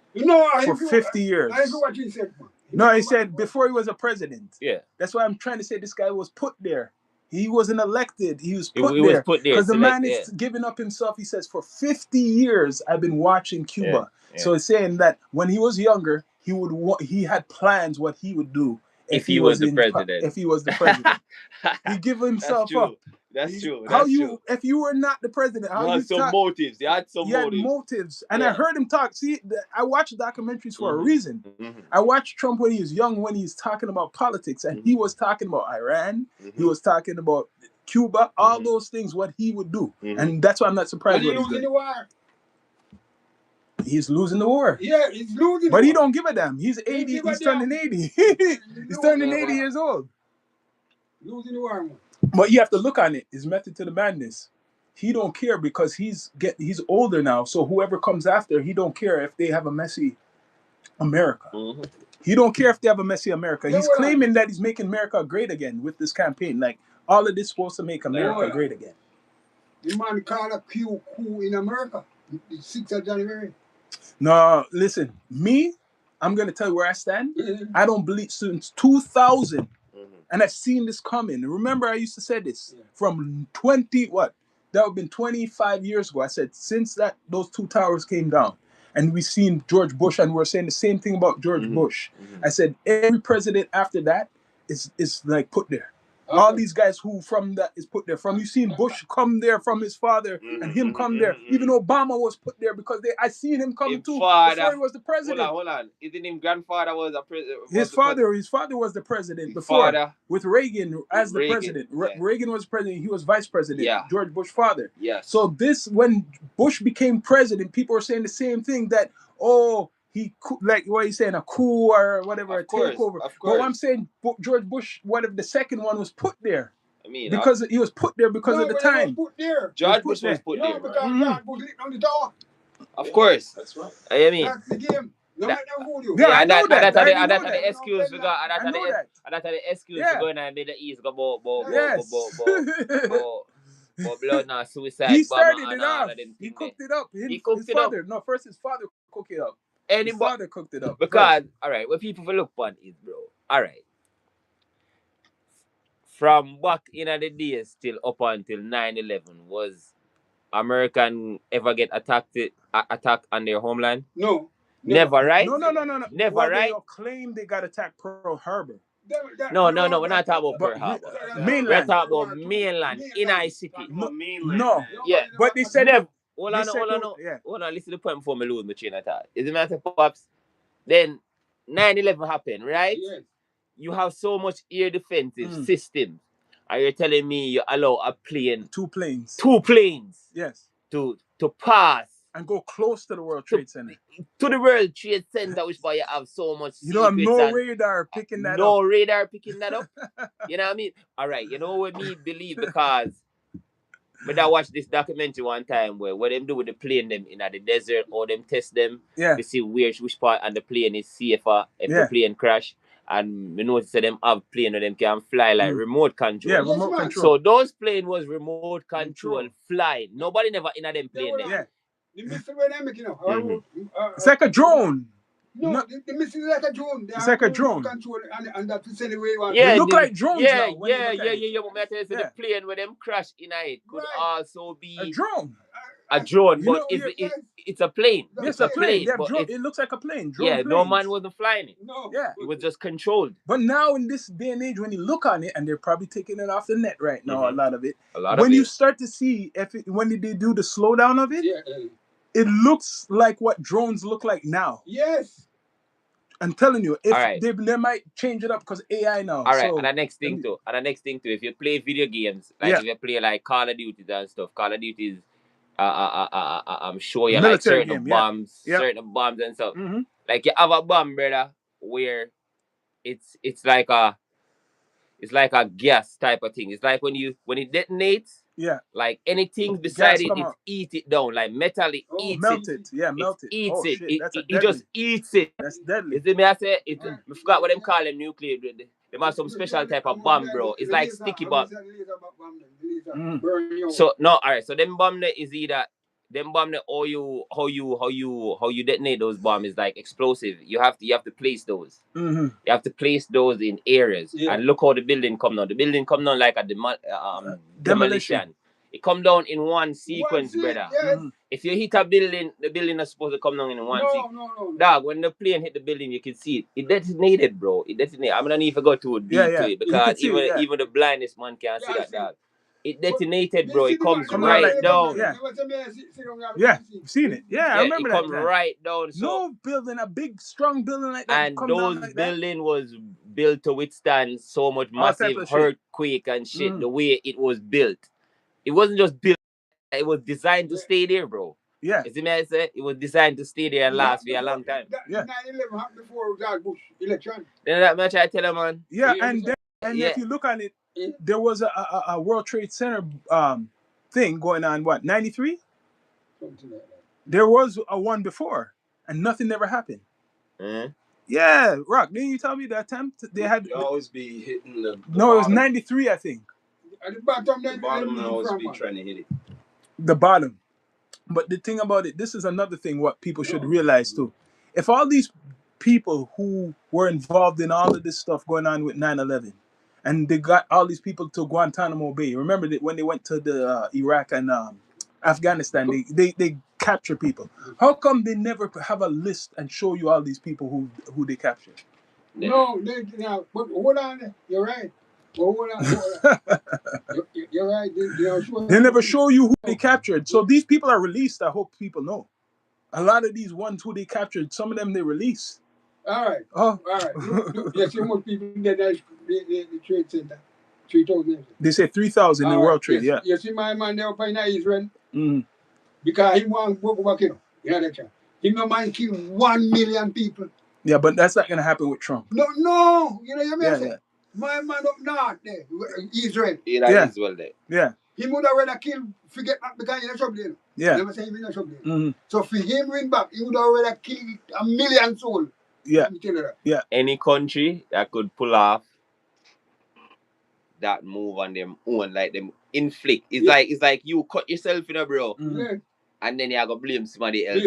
Speaker 1: for 50 years.
Speaker 4: I know what he said.
Speaker 1: No, he said before he was a president.
Speaker 3: Yeah.
Speaker 1: That's why I'm trying to say this guy was put there. He wasn't elected. He was put there. Because the man is giving up himself. He says, for 50 years, I've been watching Cuba. Yeah. So he's saying that when he was younger, he had plans what he would do
Speaker 3: if he was the president.
Speaker 1: If he was the president. He give himself up.
Speaker 3: That's true.
Speaker 1: If you were not the president, how you
Speaker 3: some motives. They had some motives.
Speaker 1: Had motives. And I heard him talk. See, I watch documentaries for a reason. I watched Trump when he was young, when he's talking about politics, and he was talking about Iran. He was talking about Cuba, all those things, what he would do. And that's why I'm not surprised. He's losing the war.
Speaker 4: Yeah, he's losing.
Speaker 1: But he don't give a damn. He's 80. He's turning 80. He's turning 80 years old.
Speaker 4: Losing the war, man.
Speaker 1: But you have to look on it. His method to the madness. he don't care because he's older now. So whoever comes after, he don't care if they have a messy America.
Speaker 3: Mm-hmm.
Speaker 1: He don't care if they have a messy America. He's claiming that he's making America great again with this campaign. Like all of this supposed to make America great again.
Speaker 4: The man called a coup in America, the 6th of January.
Speaker 1: No, listen, I'm gonna tell you where I stand. I don't believe since 2000, and I've seen this coming. Remember, I used to say this from 20 what? That would have been 25 years ago. I said since those two towers came down, and we seen George Bush, and we're saying the same thing about George Bush. I said every president after that is like put there. All these guys who from that is put there. From you seen Bush come there from his father and him come there. Even Obama was put there because I seen him come too before he was the president.
Speaker 3: Hold on. Isn't his grandfather was a president?
Speaker 1: His father was the president before with Reagan as the president. Reagan was president. He was vice president.
Speaker 3: Yeah.
Speaker 1: George Bush father.
Speaker 3: Yes.
Speaker 1: So when Bush became president, people were saying the same thing that he like what he's saying, a coup or whatever, a takeover. But I'm saying George Bush, whatever the second one was put there.
Speaker 3: I mean,
Speaker 1: because he was put there because of the time.
Speaker 3: George Bush was put there.
Speaker 4: Because George Bush lit on the door.
Speaker 3: Of course.
Speaker 2: That's right.
Speaker 3: I mean.
Speaker 4: That's the game.
Speaker 1: I know that.
Speaker 3: That's the excuse we got. That's the excuse to go in the Middle East. Go blood now, suicide.
Speaker 1: He started it off. He cooked it up. His father. No, first his father cooked it up. His father cooked it up.
Speaker 3: Because, alright, what people will look on is, bro, alright. From back in the days till up until 9/11, was American ever get attacked on their homeland?
Speaker 4: No.
Speaker 3: Never, right?
Speaker 1: No.
Speaker 3: Never, right?
Speaker 1: They claim they got attacked Pearl Harbor.
Speaker 3: No, we're not talking about Pearl Harbor.
Speaker 1: Mainland.
Speaker 3: We're talking about mainland, in our city.
Speaker 1: No.
Speaker 3: Yeah.
Speaker 1: But they said
Speaker 3: never. Hold on, listen to the point before me lose my chain of thought. Is it matter, Pops? Then 9/11 happened, right?
Speaker 4: Yes.
Speaker 3: You have so much air defensive systems. And you're telling me you allow a plane.
Speaker 1: Two planes.
Speaker 3: Yes. To pass.
Speaker 1: And go close to the World Trade Center.
Speaker 3: To the World Trade Center, which why you have so much.
Speaker 1: You don't have no radar picking that up.
Speaker 3: No radar picking that up. You know what I mean? Alright, you know what me believe because but I watched this documentary one time where what them do with the plane them in the desert or them test them to see which part and the plane is safer if the plane crash. And we notice that them have plane or them can fly like remote control.
Speaker 1: Yeah, remote control.
Speaker 3: So those plane was remote control flying. Nobody never in a them plane there.
Speaker 4: Yeah. The missile where they're making
Speaker 1: it's like a drone.
Speaker 4: No, the missile is like a drone.
Speaker 1: It's like a drone.
Speaker 4: Control and that to send away one.
Speaker 1: They look like drones now.
Speaker 3: But the plane where them crash in it could also be
Speaker 1: a drone.
Speaker 3: A drone, but it's a plane.
Speaker 1: It's a plane. It looks like a plane.
Speaker 3: No man wasn't flying it.
Speaker 4: No.
Speaker 1: Yeah.
Speaker 3: It was just controlled.
Speaker 1: But now in this day and age, when you look on it, and they're probably taking it off the net right now, a lot of it. When you start to see when they do the slowdown of it, it looks like what drones look like now.
Speaker 4: Yes.
Speaker 1: I'm telling you, if they might change it up because AI now.
Speaker 3: All right, so, and the next thing too, if you play video games, like if you play like Call of Duty and stuff, Call of Duty is I'm sure you like certain bombs, certain bombs and stuff. Like you have a bomb, brother, where it's like a gas type of thing. It's like when it detonates.
Speaker 1: Yeah.
Speaker 3: Like anything beside it eats it down. Like metal, it eats
Speaker 1: melt it. Yeah, melt it.
Speaker 3: Eats it.
Speaker 1: Shit,
Speaker 3: it just eats it.
Speaker 1: That's deadly.
Speaker 3: You see me? I say it. I forgot what them call them nuclear. They have some special type of bomb, bro. It's like sticky bomb. So no, alright. So them bomb is either how you detonate those bombs is like explosive. You have to place those. You have to place those in areas. And look how the building come down. The building come down like a demolition. It come down in one sequence, brother. If you hit a building, the building is supposed to come down in one sequence. No. Dog, when the plane hit the building, you can see it. It detonated, bro. It detonated. I'm not even go too deep to it because even the blindest man can't see that, dog. It detonated, bro. It comes right down.
Speaker 1: Yeah, you've seen it. Yeah, I remember that.
Speaker 3: It comes right down. So,
Speaker 1: no building, a big, strong building like that.
Speaker 3: And those building was built to withstand so much massive earthquake and shit. The way it was built, it wasn't just built. It was designed to stay there, bro.
Speaker 1: Yeah.
Speaker 3: You see me? I say it was designed to stay there and last for a long time.
Speaker 4: 9/11 happened before George Bush election.
Speaker 3: Then that much I tell you, man.
Speaker 1: Yeah, and if you look on it, there was a World Trade Center thing going on, what, 93?
Speaker 4: Something like that.
Speaker 1: There was a one before, and nothing never happened.
Speaker 3: Mm-hmm.
Speaker 1: Yeah, Rock, didn't you tell me that attempt they had?
Speaker 2: You always be hitting the
Speaker 1: No, it was
Speaker 2: bottom.
Speaker 1: 93, I think.
Speaker 4: At the bottom,
Speaker 2: The bottom and always be trying to hit it.
Speaker 1: The bottom. But the thing about it, this is another thing what people should realize too. If all these people who were involved in all of this stuff going on with 9/11, and they got all these people to Guantanamo Bay. Remember that when they went to the Iraq and Afghanistan, they capture people. How come they never have a list and show you all these people who they captured?
Speaker 4: No, now, but hold on, you're right. But hold on. You're right.
Speaker 1: They never show you who they captured. So these people are released. I hope people know. A lot of these ones who they captured, some of them they released.
Speaker 4: All right.
Speaker 1: Oh.
Speaker 4: All right. Yes, you most people in the Trade Center. 3,000.
Speaker 1: They say 3,000 in World Trade,
Speaker 4: yes. You see my man there up in Israel?
Speaker 1: Mm-hmm.
Speaker 4: Because he want to go back, he no mind kill 1 million people.
Speaker 1: Yeah, but that's not going to happen with Trump.
Speaker 4: No. You know what I mean? My man up north there, Israel.
Speaker 3: Israel there.
Speaker 1: Yeah.
Speaker 4: He would have rather kill, forget that because he's in trouble.
Speaker 1: Yeah.
Speaker 4: Never say he's in trouble.
Speaker 1: Mm-hmm.
Speaker 4: So for him win back, he would have rather kill 1 million souls.
Speaker 1: Yeah.
Speaker 4: Let me tell you that.
Speaker 1: Yeah.
Speaker 3: Any country that could pull off that move on them own, like them inflict. It's like you cut yourself, bro.
Speaker 1: Mm-hmm.
Speaker 4: Yeah.
Speaker 3: And then you have to blame somebody else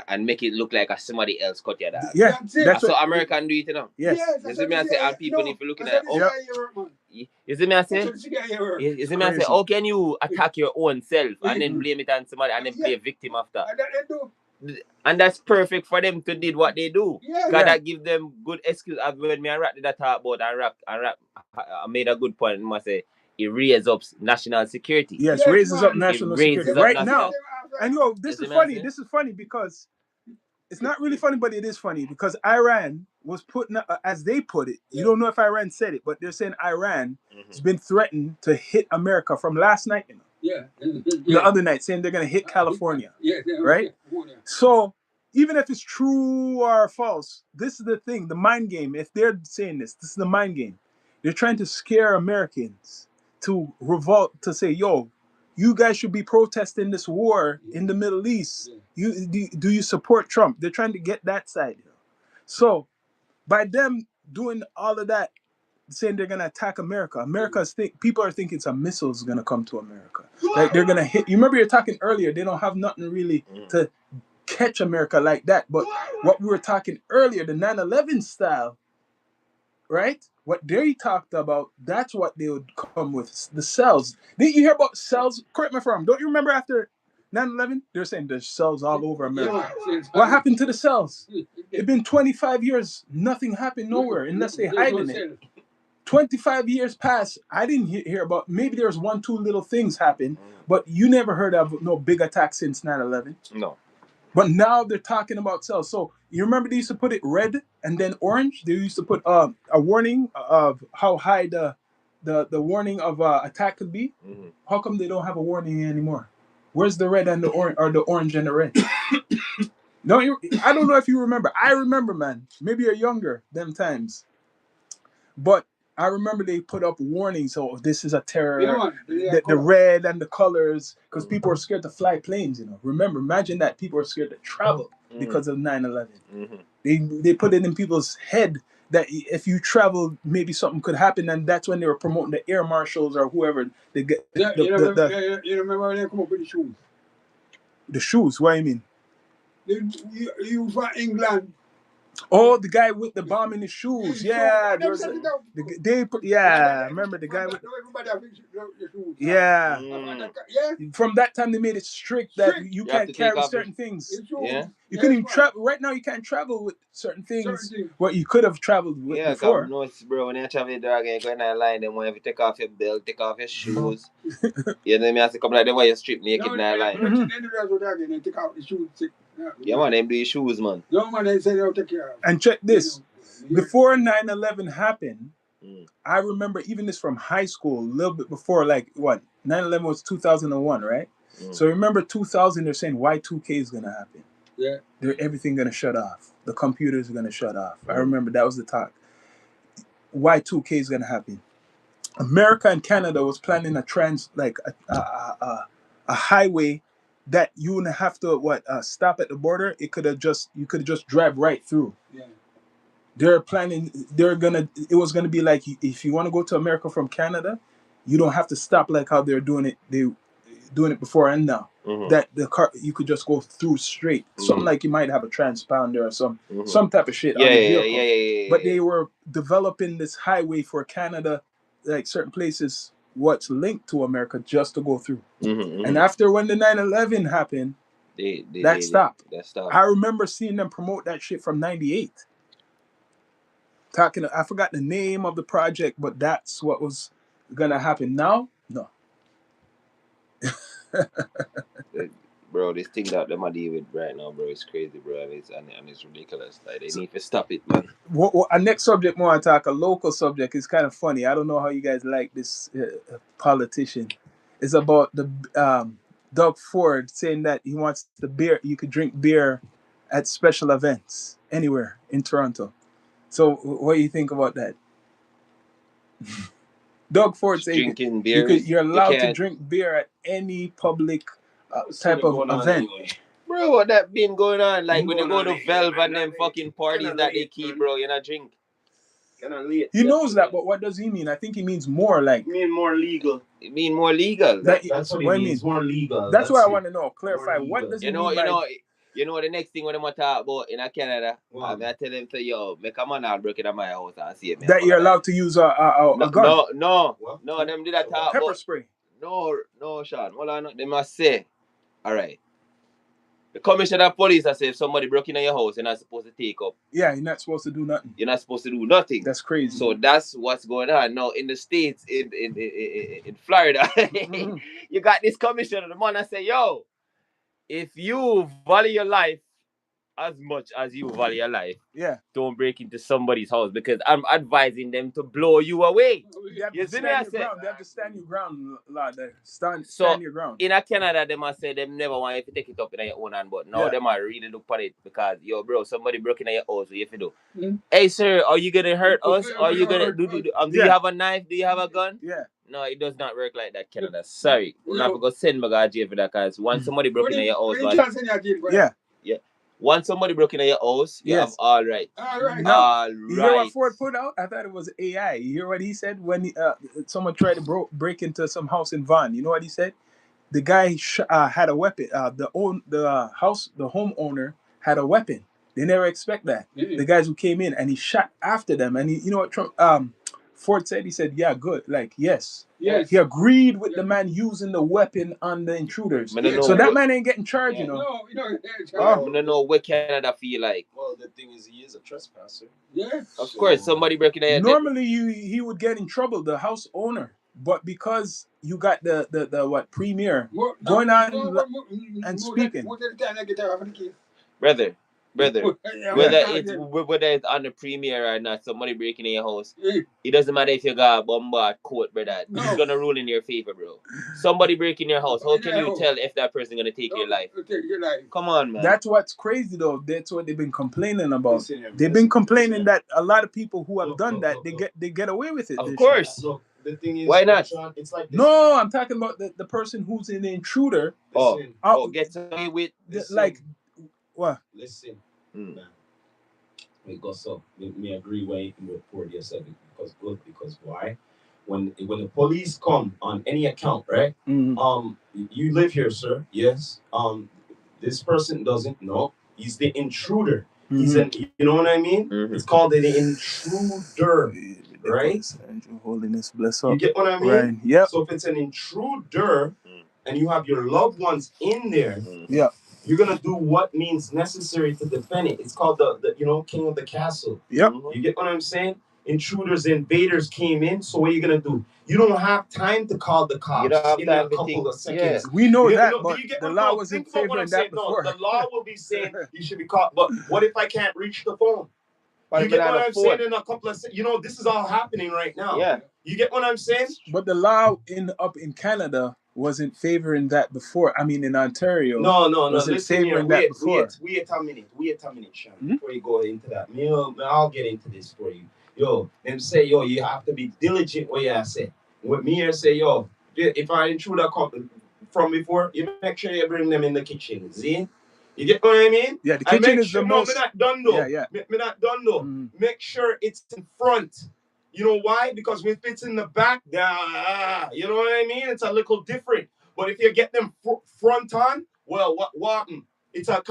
Speaker 3: and make it look like somebody else cut your dad.
Speaker 1: Yeah,
Speaker 3: that's what American do it,
Speaker 1: Yes.
Speaker 3: You see me I say, and people need to look at you see me I say, how can you attack your own self and then blame it on somebody and then play a victim after? And that's perfect for them to did what they do. Because that give them good excuse. When me and Rat did that talk about and Rat I made a good point. I must say, it raises up national security.
Speaker 1: Yes, raises up national security. Right now. And this is funny. This is funny because it's not really funny, but it is funny because Iran was putting, as they put it, you don't know if Iran said it, but they're saying Iran has been threatened to hit America from last night, the other night, saying they're going to hit California, right? So even if it's true or false, this is the thing, the mind game. If they're saying this is the mind game. They're trying to scare Americans to revolt, to say, yo, you guys should be protesting this war in the Middle East. Do you support Trump? They're trying to get that side. So by them doing all of that, saying they're going to attack America, people are thinking some missiles going to come to America. Like they're going to hit. You remember you were talking earlier, they don't have nothing really to catch America like that. But what we were talking earlier, the 9/11 style, right? What they talked about, that's what they would come with, the cells. Didn't you hear about cells? Correct me if I'm wrong. Don't you remember after 9/11? They're saying there's cells all over America. What happened to the cells? It's been 25 years. Nothing happened nowhere unless they hiding it. 25 years passed. I didn't hear about, maybe there's 1-2 little things happen, but you never heard of no big attack since 9/11.
Speaker 3: No.
Speaker 1: But now they're talking about cells. So you remember they used to put it red and then orange? They used to put a warning of how high the warning of attack could be. Mm-hmm. How come they don't have a warning anymore? Where's the red and the orange, or the orange and the red? I don't know if you remember. I remember, man. Maybe you're younger them times. But I remember they put up warnings. So this is a terror. The red and the colors, because people are scared to fly planes. Remember, imagine that people are scared to travel because of 9/11. Mm-hmm. They put it in people's head that if you travel, maybe something could happen, and that's when they were promoting the air marshals or whoever they get.
Speaker 4: You remember when they come up with the shoes?
Speaker 1: The shoes? What do you mean?
Speaker 4: You from England.
Speaker 1: Oh, the guy with the bomb in his shoes. Yeah, there was remember the guy with From that time they made it strict that you can't carry certain things.
Speaker 3: Yeah.
Speaker 1: You couldn't even travel. Right now you can't travel with certain things what you could have traveled with before.
Speaker 3: Yeah, no, bro, when you travel the dog and go in that line, then when you take off your belt, take off your shoes. You know what I mean? I say come like them while you strip naked in that line.
Speaker 4: They take out the shoes.
Speaker 3: Yeah, man, them do your shoes, man.
Speaker 4: No, man, they say they'll take care of.
Speaker 1: And check this. Before 9/11 happened, I remember even this from high school, a little bit before, 9/11 was 2001, right? So remember 2000, they're saying Y2K is going to happen.
Speaker 4: Yeah.
Speaker 1: Everything going to shut off. The computers are going to shut off. I remember that was the talk. Y2K is going to happen. America and Canada was planning a highway that you wouldn't have to stop at the border. You could have just drive right through.
Speaker 4: Yeah.
Speaker 1: They're planning. It was gonna be like if you want to go to America from Canada, you don't have to stop like how they're doing it. They doing it before and now. That the car you could just go through straight. Something like you might have a transponder or some type of shit on the vehicle. But they were developing this highway for Canada, like certain places what's linked to America just to go through. And after when the 9/11 happened, that stopped. I remember seeing them promote that shit from '98. I forgot the name of the project, but that's what was gonna happen. Now, no.
Speaker 3: Bro, this thing that them are dealing with right now, bro, is crazy, bro, and it's ridiculous. Like they need to stop it, man.
Speaker 1: Our next subject, more I talk, a local subject, is kind of funny. I don't know how you guys like this politician. It's about the Doug Ford saying that he wants the beer. You could drink beer at special events anywhere in Toronto. So, what do you think about that? Doug Ford saying you're allowed to drink beer at any public type of event.
Speaker 3: Anyway. Bro, what that been going on? Like when you go to Velv and them fucking parties that they keep, bro, you not drink.
Speaker 1: He knows that, but what does he mean? I think he means more like.
Speaker 2: He mean more legal.
Speaker 3: It mean more legal.
Speaker 2: That's what he means. More legal.
Speaker 1: That's what I want to know. Clarify. What does he mean?
Speaker 3: You know the next thing when I talk about in Canada, I tell them to yo, make a man out break in my house and see it.
Speaker 1: That you're allowed to use a gun.
Speaker 3: No, them did that talk
Speaker 1: pepper
Speaker 3: about
Speaker 1: spray.
Speaker 3: No, Sean. Hold on, they must say, all right. The commissioner of police has said if somebody broke into your house, you're not supposed to take up.
Speaker 1: Yeah, you're not supposed to do nothing.
Speaker 3: You're not supposed to do nothing.
Speaker 1: That's crazy.
Speaker 3: So that's what's going on now in the States, in Florida. You got this commissioner, the man that say, yo, if you value your life as much as you value your life, don't break into somebody's house because I'm advising them to blow you away.
Speaker 1: You see me? They have to stand your ground, lad. Stand your ground.
Speaker 3: In Canada, they must say them never want you to take it up in your own hand, but now they might really look for it because, yo, bro, somebody broke into your house, what you have to do? Hey, sir, are you gonna hurt us? Are you gonna do you have a knife? Do you have a gun?
Speaker 1: Yeah.
Speaker 3: No, it does not work like that, Canada. Sorry. We're not going to send my guy jail for that because once somebody broke into your house... Yeah. Once somebody broke into your house, you have all right.
Speaker 4: All right.
Speaker 1: You hear what Ford put out? I thought it was AI. You hear what he said when someone tried to break into some house in Vaughan? You know what he said? The guy had a weapon. The homeowner had a weapon. They never expect that. The guys who came in and he shot after them. And you know what Trump... Ford said, he said, yeah, good. Like, yes. He agreed with the man using the weapon on the intruders. So that man ain't getting charged, you know.
Speaker 3: I don't know what Canada feel like.
Speaker 2: Well, the thing is, he is a trespasser.
Speaker 4: Yeah.
Speaker 3: Of course, somebody breaking in.
Speaker 1: Normally, he would get in trouble, the house owner. But because you got the premier going on and speaking.
Speaker 3: Brother, whether it's on the premiere or not, somebody breaking in your house, it doesn't matter if you got a bombard court, brother. It's gonna rule in your favor, bro. Somebody breaking your house, how can you tell if that person gonna take your life? Come on, man.
Speaker 1: That's what's crazy though. That's what they've been complaining about. They've been complaining that a lot of people who have done that, they get away with it.
Speaker 3: Of course.
Speaker 2: The thing is,
Speaker 3: why not?
Speaker 2: It's like this.
Speaker 1: No, I'm talking about the person who's an intruder.
Speaker 3: Gets away with
Speaker 1: like what?
Speaker 2: Listen. Man. We go so me agree with report yourself because why? When the police come on any account, right? You live here, sir. Yes. This person doesn't know. He's the intruder. He's you know what I mean? It's called an intruder. Right?
Speaker 1: Holiness, bless up.
Speaker 2: You get what I mean?
Speaker 1: Right. Yep.
Speaker 2: So if it's an intruder and you have your loved ones in there, you're gonna do what means necessary to defend it. It's called the king of the castle.
Speaker 1: Yep.
Speaker 2: You get what I'm saying? Intruders, invaders came in. So what are you gonna do? You don't have time to call the cops in a couple of seconds.
Speaker 1: Yes. We know that, but the law wasn't favoring that before.
Speaker 2: No, the law will be saying you should be caught. But what if I can't reach the phone? You get what I'm saying? In a couple of this is all happening right now.
Speaker 3: Yeah.
Speaker 2: You get what I'm saying?
Speaker 1: But the law up in Canada wasn't favoring that before. I mean, in Ontario.
Speaker 2: No.
Speaker 1: Wasn't favoring that before.
Speaker 2: Wait a minute, Sean. Before you go into that, I'll get into this for you. Them say, you have to be diligent. What you say? with me and say, yo, if I intrude a couple from before, you make sure you bring them in the kitchen. See? You get what I mean?
Speaker 1: Yeah, the kitchen is the most.
Speaker 2: No, me not done though.
Speaker 1: Yeah.
Speaker 2: Me not done though. Make sure it's in front. You know why? Because if it's in the back, you know what I mean? It's a little different. But if you get them front on, well, what? It's a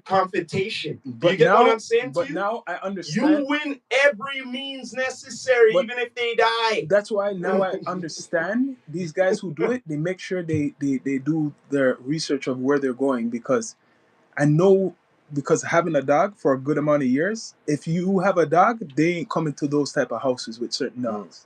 Speaker 2: confrontation.
Speaker 1: But
Speaker 2: you get
Speaker 1: now,
Speaker 2: what I'm saying
Speaker 1: but
Speaker 2: to you?
Speaker 1: now I understand.
Speaker 2: You win every means necessary, even if they die.
Speaker 1: That's why now I understand these guys who do it. They make sure they do their research of where they're going, because I know, because having a dog for a good amount of years, if you have a dog, they ain't coming to those type of houses with certain dogs.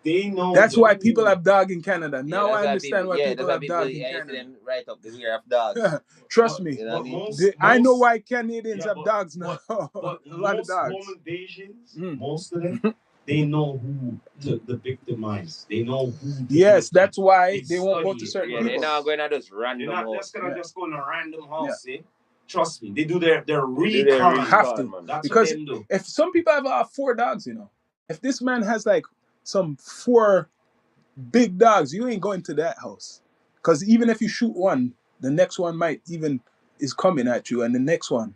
Speaker 2: They know.
Speaker 1: That's why people have dog in Canada. Now I understand why people have dog in
Speaker 3: Canada.
Speaker 1: Canada.
Speaker 3: Them right up the rear of dogs.
Speaker 1: Trust me.
Speaker 3: You know what I mean?
Speaker 1: I know why Canadians have dogs now.
Speaker 2: But
Speaker 1: a lot of dogs.
Speaker 2: Home invasions, most of them, they know who the victimize. They know who.
Speaker 1: Yes, that's why they won't go to certain people.
Speaker 3: They're not going to just random.
Speaker 2: They're not just gonna just go in a random house. See? Trust me, they do their recon.
Speaker 1: They have to,
Speaker 2: That's
Speaker 1: because
Speaker 2: what they do.
Speaker 1: if some people have 4 dogs, you know, if this man has like some 4 big dogs, you ain't going to that house, because even if you shoot one, the next one might even is coming at you, and the next one.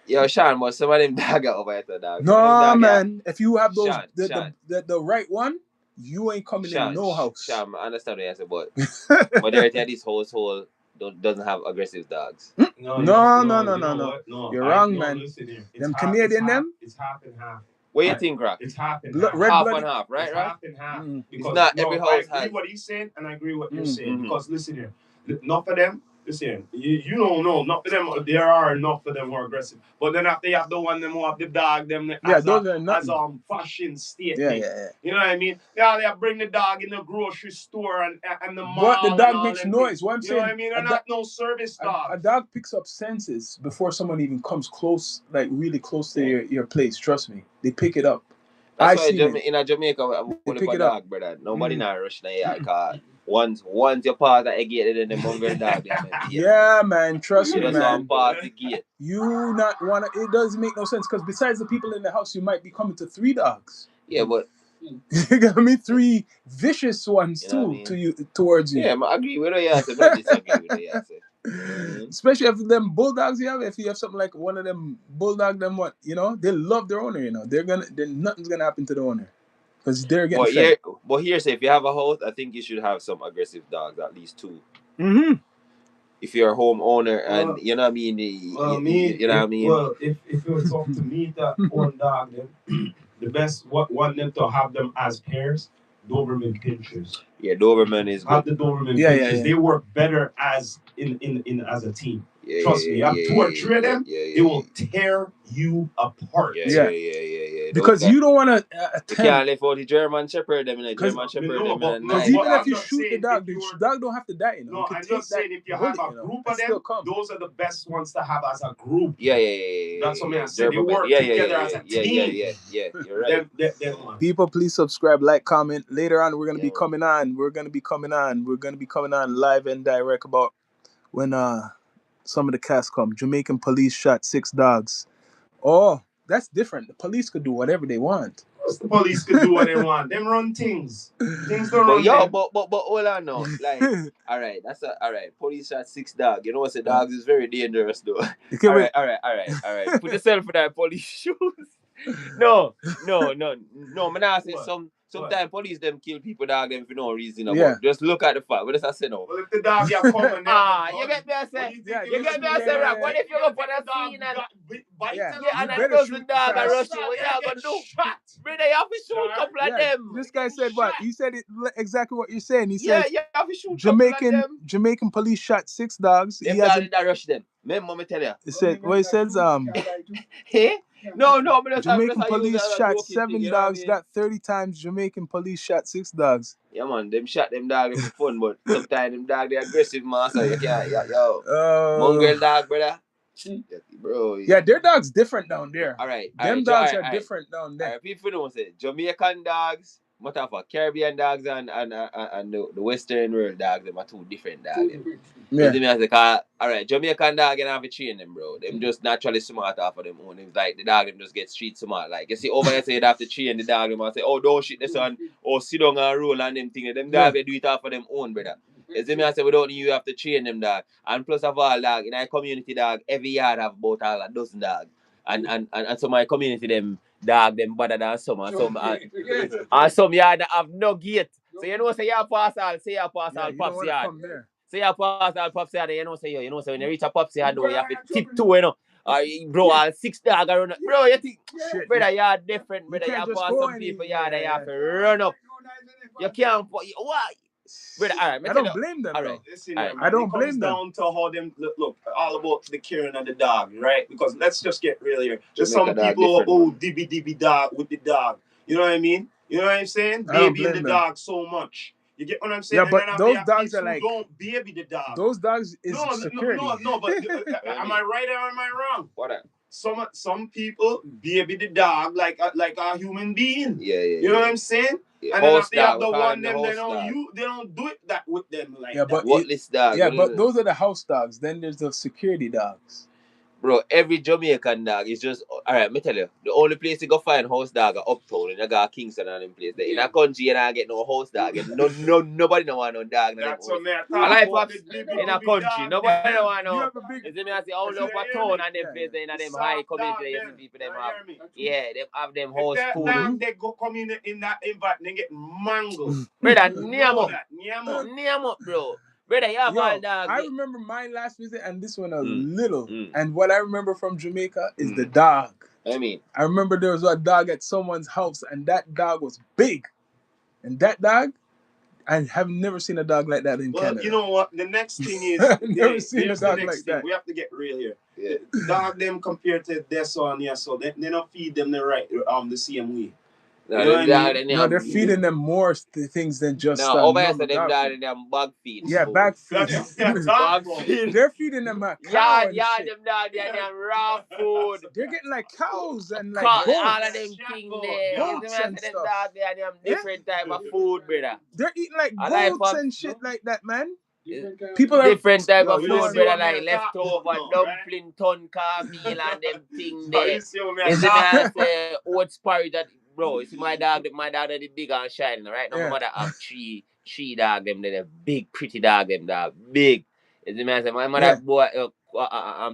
Speaker 3: Yo, Sean, but some of them dog are over the dog.
Speaker 1: No, man. If you have those the right one, you ain't coming in no house.
Speaker 3: Sean, I understand what you said, but majority of this household doesn't have aggressive dogs.
Speaker 1: No. You're wrong, man. Them Canadian them.
Speaker 2: It's half and half.
Speaker 3: What do you think, Rock?
Speaker 2: It's half and half.
Speaker 1: Red
Speaker 3: half
Speaker 1: blood.
Speaker 3: and half, right?
Speaker 2: It's half and half.
Speaker 3: Because it's not every house has.
Speaker 2: I agree what he's saying, and I agree what you're saying. Because listen here, not for them. Listen, you don't know. Not for them. There are enough of them who are aggressive. But then after you have the one them who have the dog, them as fashion statement.
Speaker 1: Yeah.
Speaker 2: You know what I mean? Yeah, they bring the dog in the grocery store and the mall.
Speaker 1: But the dog makes noise. What I'm saying,
Speaker 2: you know what I mean? They're not no service dog.
Speaker 1: A dog picks up senses before someone even comes close, like really close to your place. Trust me, they pick it up.
Speaker 3: That's why in Jamaica, I'm going to dog, brother. Nobody not rushing your car. Once you pass the gate, then the mongrel dog.
Speaker 1: Yeah, man. Trust me, man.
Speaker 3: Pass the gate.
Speaker 1: You not wanna. It doesn't make no sense, because besides the people in the house, you might be coming to 3 dogs.
Speaker 3: Yeah, but
Speaker 1: you got me 3 vicious ones too towards you.
Speaker 3: Yeah, I agree with you. I disagree with you.
Speaker 1: Especially if them bulldogs you have. If you have something like one of them bulldog, them what they love their owner. You know, nothing's gonna happen to the owner. Because they're getting fed.
Speaker 3: But here, say if you have a house, I think you should have some aggressive dogs, at least 2. If you're a homeowner and you know what I mean, you know what I mean.
Speaker 2: Well, if it was up to me to own dog, then the best want them to have them as pairs, Doberman pinchers.
Speaker 3: Yeah, Doberman is good.
Speaker 2: Have the Doberman pinchers. Yeah. They work better as in as a team. Trust me, you have 2 or 3 of them, they will tear you apart.
Speaker 3: Yeah.
Speaker 1: Because you don't want to
Speaker 3: you can't live out the German Shepherd, them, German Shepherd, them.
Speaker 1: Because even if you shoot the dog don't have to die, you know.
Speaker 2: No, I'm just saying, if you have a group of them, those are the best ones to have as a group.
Speaker 3: Yeah.
Speaker 2: That's what I'm saying. They work together as a team.
Speaker 3: Yeah, you're right.
Speaker 1: People, please subscribe, like, comment. Later on, we're going to be coming on. We're going to be coming on live and direct about when some of the cast come. Jamaican police shot 6 dogs. Oh, that's different. The police could do whatever they want.
Speaker 2: The police could do what they want. Them run things. Things don't run.
Speaker 3: But all I know, like, all right. Police shot 6 dogs. You know what? The dogs is very dangerous, though. All right. Put yourself in that police shoes. No. Man, I say sometimes police them kill people, dog, them for no reason. Just look at the fact. What does I say now?
Speaker 2: Well, if the dog are coming,
Speaker 3: you get me, I say. You get me, I say, Rock. What if you go for the scene and and a dozen dog are rushing? What you gonna do? Brother, you have to shoot a couple of them.
Speaker 1: This guy said what? He said it exactly what you're saying. He said,
Speaker 3: you have to shoot
Speaker 1: Jamaican police shot 6 dogs.
Speaker 3: Them dogs that rush them. Remember me tell you.
Speaker 1: He said, what he says,
Speaker 3: Hey? No,
Speaker 1: Jamaican police shot 7 dogs. Got 30 times Jamaican police shot 6 dogs.
Speaker 3: Yeah, man, them shot them dogs for fun, but sometimes them dogs they aggressive, man. So you can't, mongrel dog, brother. Bro,
Speaker 1: yeah, their dogs different down there.
Speaker 3: All right,
Speaker 1: them dogs are different down there.
Speaker 3: People don't say Jamaican dogs matter of fact, Caribbean dogs and the Western world dogs, them are two different dogs. Yeah. Me as alright, Jamaican dog you have to train them, bro. Them just naturally smart off of them own. It's like the dog them just get street smart. Like you see over here say you have to train the dog them and say, oh don't shit this one, or sit down and roll and them things. Them dog they do it off of them own, brother. You see me I say without you have to train them dog. And plus of all dog, in our community dog, every yard have about a dozen dogs. And so my community them dog them better than some and some yard have no gate. So you know say you pass all pops yard. Say you pass all pops yard, you know say when you reach a pops yard you have to tiptoe, you know. Bro, all 6 dogs around. Bro, you think brother you are different, brother. You pass some people yard and you have to run up. You can't why? Brother, all right,
Speaker 1: I don't blame them.
Speaker 3: All right.
Speaker 2: Listen, I don't blame them. It comes down to how them look all about the caring of the dog, right? Because let's just get real here. There's some people who dibby dog with the dog. You know what I mean? You know what I'm saying? Babying the dog so much. You get what I'm saying?
Speaker 1: Yeah, but those dogs are like
Speaker 2: don't baby the dog.
Speaker 1: Those dogs is security.
Speaker 2: No, but am I right or am I wrong?
Speaker 3: What?
Speaker 2: Some people baby the dog like a human being.
Speaker 3: Yeah.
Speaker 2: You know what I'm saying?
Speaker 3: Yeah.
Speaker 2: And then if they have the one them, they don't do it that with them like
Speaker 1: but
Speaker 2: that.
Speaker 3: Whatless dog.
Speaker 1: Yeah, but those are the house dogs. Then there's the security dogs.
Speaker 3: Bro, every Jamaican dog is just alright, me tell you, the only place you go find house dog are uptown and you got Kingston and them place. In a country you don't get no house dog. Nobody don't want no dog.
Speaker 2: That's what me
Speaker 3: I like pops in a country. Nobody don't want no. You see me I say all over town and them place in them high community you see people them have. Yeah, them have them house food.
Speaker 2: Dog they go come in that invite and get mango.
Speaker 3: Brother, name up, bro. Brother, yeah, dog.
Speaker 1: I remember my last visit, and this one was little. And what I remember from Jamaica is the dog. I remember there was a dog at someone's house, and that dog was big. And that dog, I have never seen a dog like that in Canada.
Speaker 2: You know what? The next thing is,
Speaker 1: never seen a dog like that.
Speaker 2: We have to get real here. Yeah. Dog them compared to this one here, so they don't feed them the same way.
Speaker 1: No, they're feeding them more things than just
Speaker 3: over here, so them dog in them bag feed.
Speaker 1: Yeah, bag feed.
Speaker 3: Bag feed.
Speaker 1: They're feeding them cow and
Speaker 3: shit. Them dog in them raw food.
Speaker 1: They're getting like cows and like
Speaker 3: goats.
Speaker 1: All
Speaker 3: of them things there.
Speaker 1: Goats and
Speaker 3: them
Speaker 1: stuff.
Speaker 3: dog there and them different type of food, brother.
Speaker 1: They're eating like goats and shit like that, man.
Speaker 3: People are different type of food, brother, like leftover, dumpling, ton meal and them things there. You see me I say oats porridge that. Bro, you see my dog that is big and shining, right? Now my mother have three dog them, they're big, pretty dog them, dog, big. You see me I say my mother boy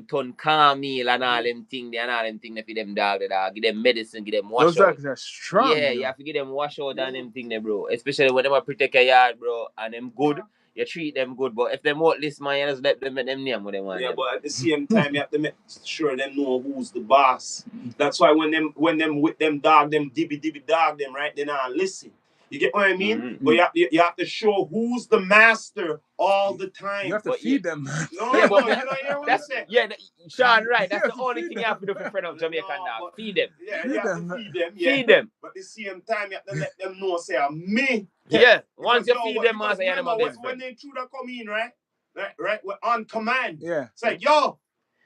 Speaker 3: ton meal and all them things they feed them dog, give them medicine, give them wash out.
Speaker 1: Those dogs are strong.
Speaker 3: Yeah, you have to give them wash out and them things there, bro. Especially when they protect your yard, bro, and them good. You treat them good, but if them won't listen, man, you just let them make them name what they want.
Speaker 2: Yeah, but at the same time, you have to make sure them know who's the boss. That's why when them with them dog, them dibby dog them, right, they not listen. You get what I mean? But you have to show who's the master all the time.
Speaker 1: You have to feed them.
Speaker 2: No, you know what I'm saying?
Speaker 3: Yeah, Sean, right. That's the only thing you have to do for friend of Jamaican dog. Feed them.
Speaker 2: Yeah, you have to feed them.
Speaker 3: Feed them.
Speaker 2: But at the same time, you have to let them know, say, me.
Speaker 3: Yeah, once you feed them, man, say you're my best friend.
Speaker 2: When they intruder come in, right, we're on command.
Speaker 1: Yeah.
Speaker 2: It's like, yo,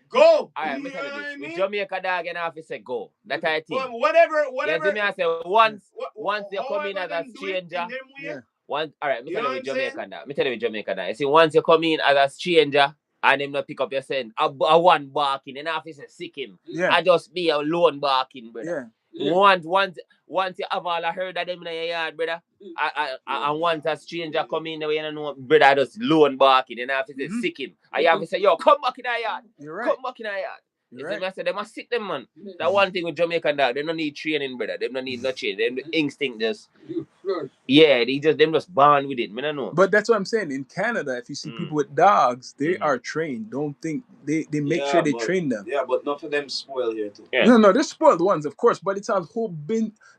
Speaker 2: go.
Speaker 3: Alright, me tell you this. With Jamaica dog, you have to say go. That's how I think.
Speaker 2: Whatever.
Speaker 3: You see me, I say once you come in as a stranger. Alright, me tell you with Jamaican dog. Me tell you with Jamaican dog. You see, once you come in as a stranger and them not pick up your scent, a one barking, and have to say sick him.
Speaker 1: Yeah.
Speaker 3: I just be a lone barking, brother.
Speaker 1: Yeah.
Speaker 3: Once you have all a herd of them in your yard, brother, and once a stranger come in, you don't know, brother, I just lone barking, and I have to say sick him. And you have to say, yo, come back in our yard.
Speaker 1: You're right.
Speaker 3: Come back in our yard.
Speaker 1: Right.
Speaker 3: I said, they must sick them, man. That one thing with Jamaican dog, they don't need training, brother. They don't need no training. Them instinct just, yeah, them just born with it. I don't know.
Speaker 1: But that's what I'm saying. In Canada, if you see people with dogs, they are trained. Don't think they make sure they train them.
Speaker 2: Yeah, but not for them spoil here too.
Speaker 3: Yeah.
Speaker 1: No, they're spoiled ones, of course. But it's a whole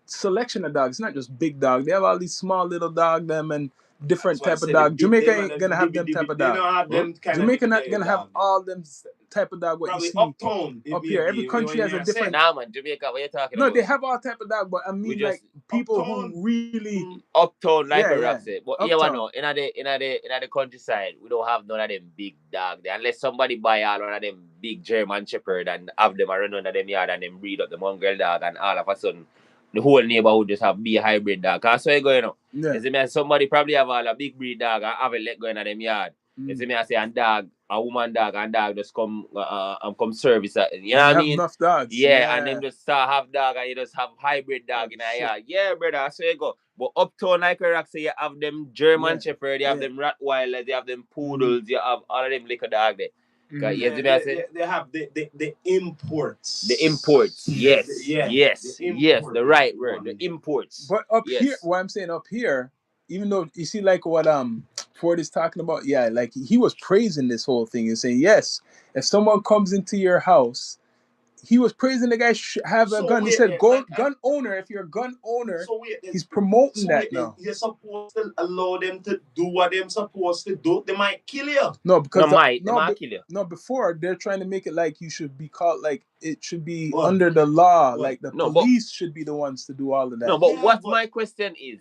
Speaker 1: selection of dogs. It's not just big dog. They have all these small little dog them and different type of dog. Jamaica ain't gonna have them type of dog. Jamaica not gonna have all them type of dog what you see
Speaker 2: uptown,
Speaker 1: up here. Every country has a different.
Speaker 3: Nah, man, Jamaica, what you talking about?
Speaker 1: No, they have all type of dog, but I mean like people who really
Speaker 3: uptown, like a rap say. But
Speaker 1: uptown.
Speaker 3: You know, in the countryside, we don't have none of them big dog there. Unless somebody buy all one of them big German Shepherd and have them around under them yard and them breed up the mongrel dog, and all of a sudden the whole neighborhood just have be a hybrid dog. Cause so you going on.
Speaker 1: Yeah.
Speaker 3: You see me, somebody probably have all a big breed dog and have a let going in them yard. You see me, I say a dog, a woman dog, and dog just come service. You know what I mean?
Speaker 1: Enough dogs.
Speaker 3: Yeah, and then just start have dog and you just have hybrid dog in a yard. Yeah, brother, so you go. But uptown like a rock, so you have them German Shepherd, you have them Rottweilers, you have them Poodles, you have all of them little dog there.
Speaker 2: They have the imports.
Speaker 3: The imports, yes. The right word, the imports.
Speaker 1: But up here, what I'm saying up here, even though you see like what Ford is talking about, like he was praising this whole thing and saying, yes, if someone comes into your house, he was praising the guy have a gun. He said, gun owner. If you're a gun owner, he's promoting that now.
Speaker 2: You're supposed to allow them to do what they're supposed to do. They might kill you.
Speaker 1: No, because
Speaker 3: they might kill you.
Speaker 1: No, before they're trying to make it like you should be called, like it should be under the law. Like the police should be the ones to do all of that.
Speaker 3: No, but my question is,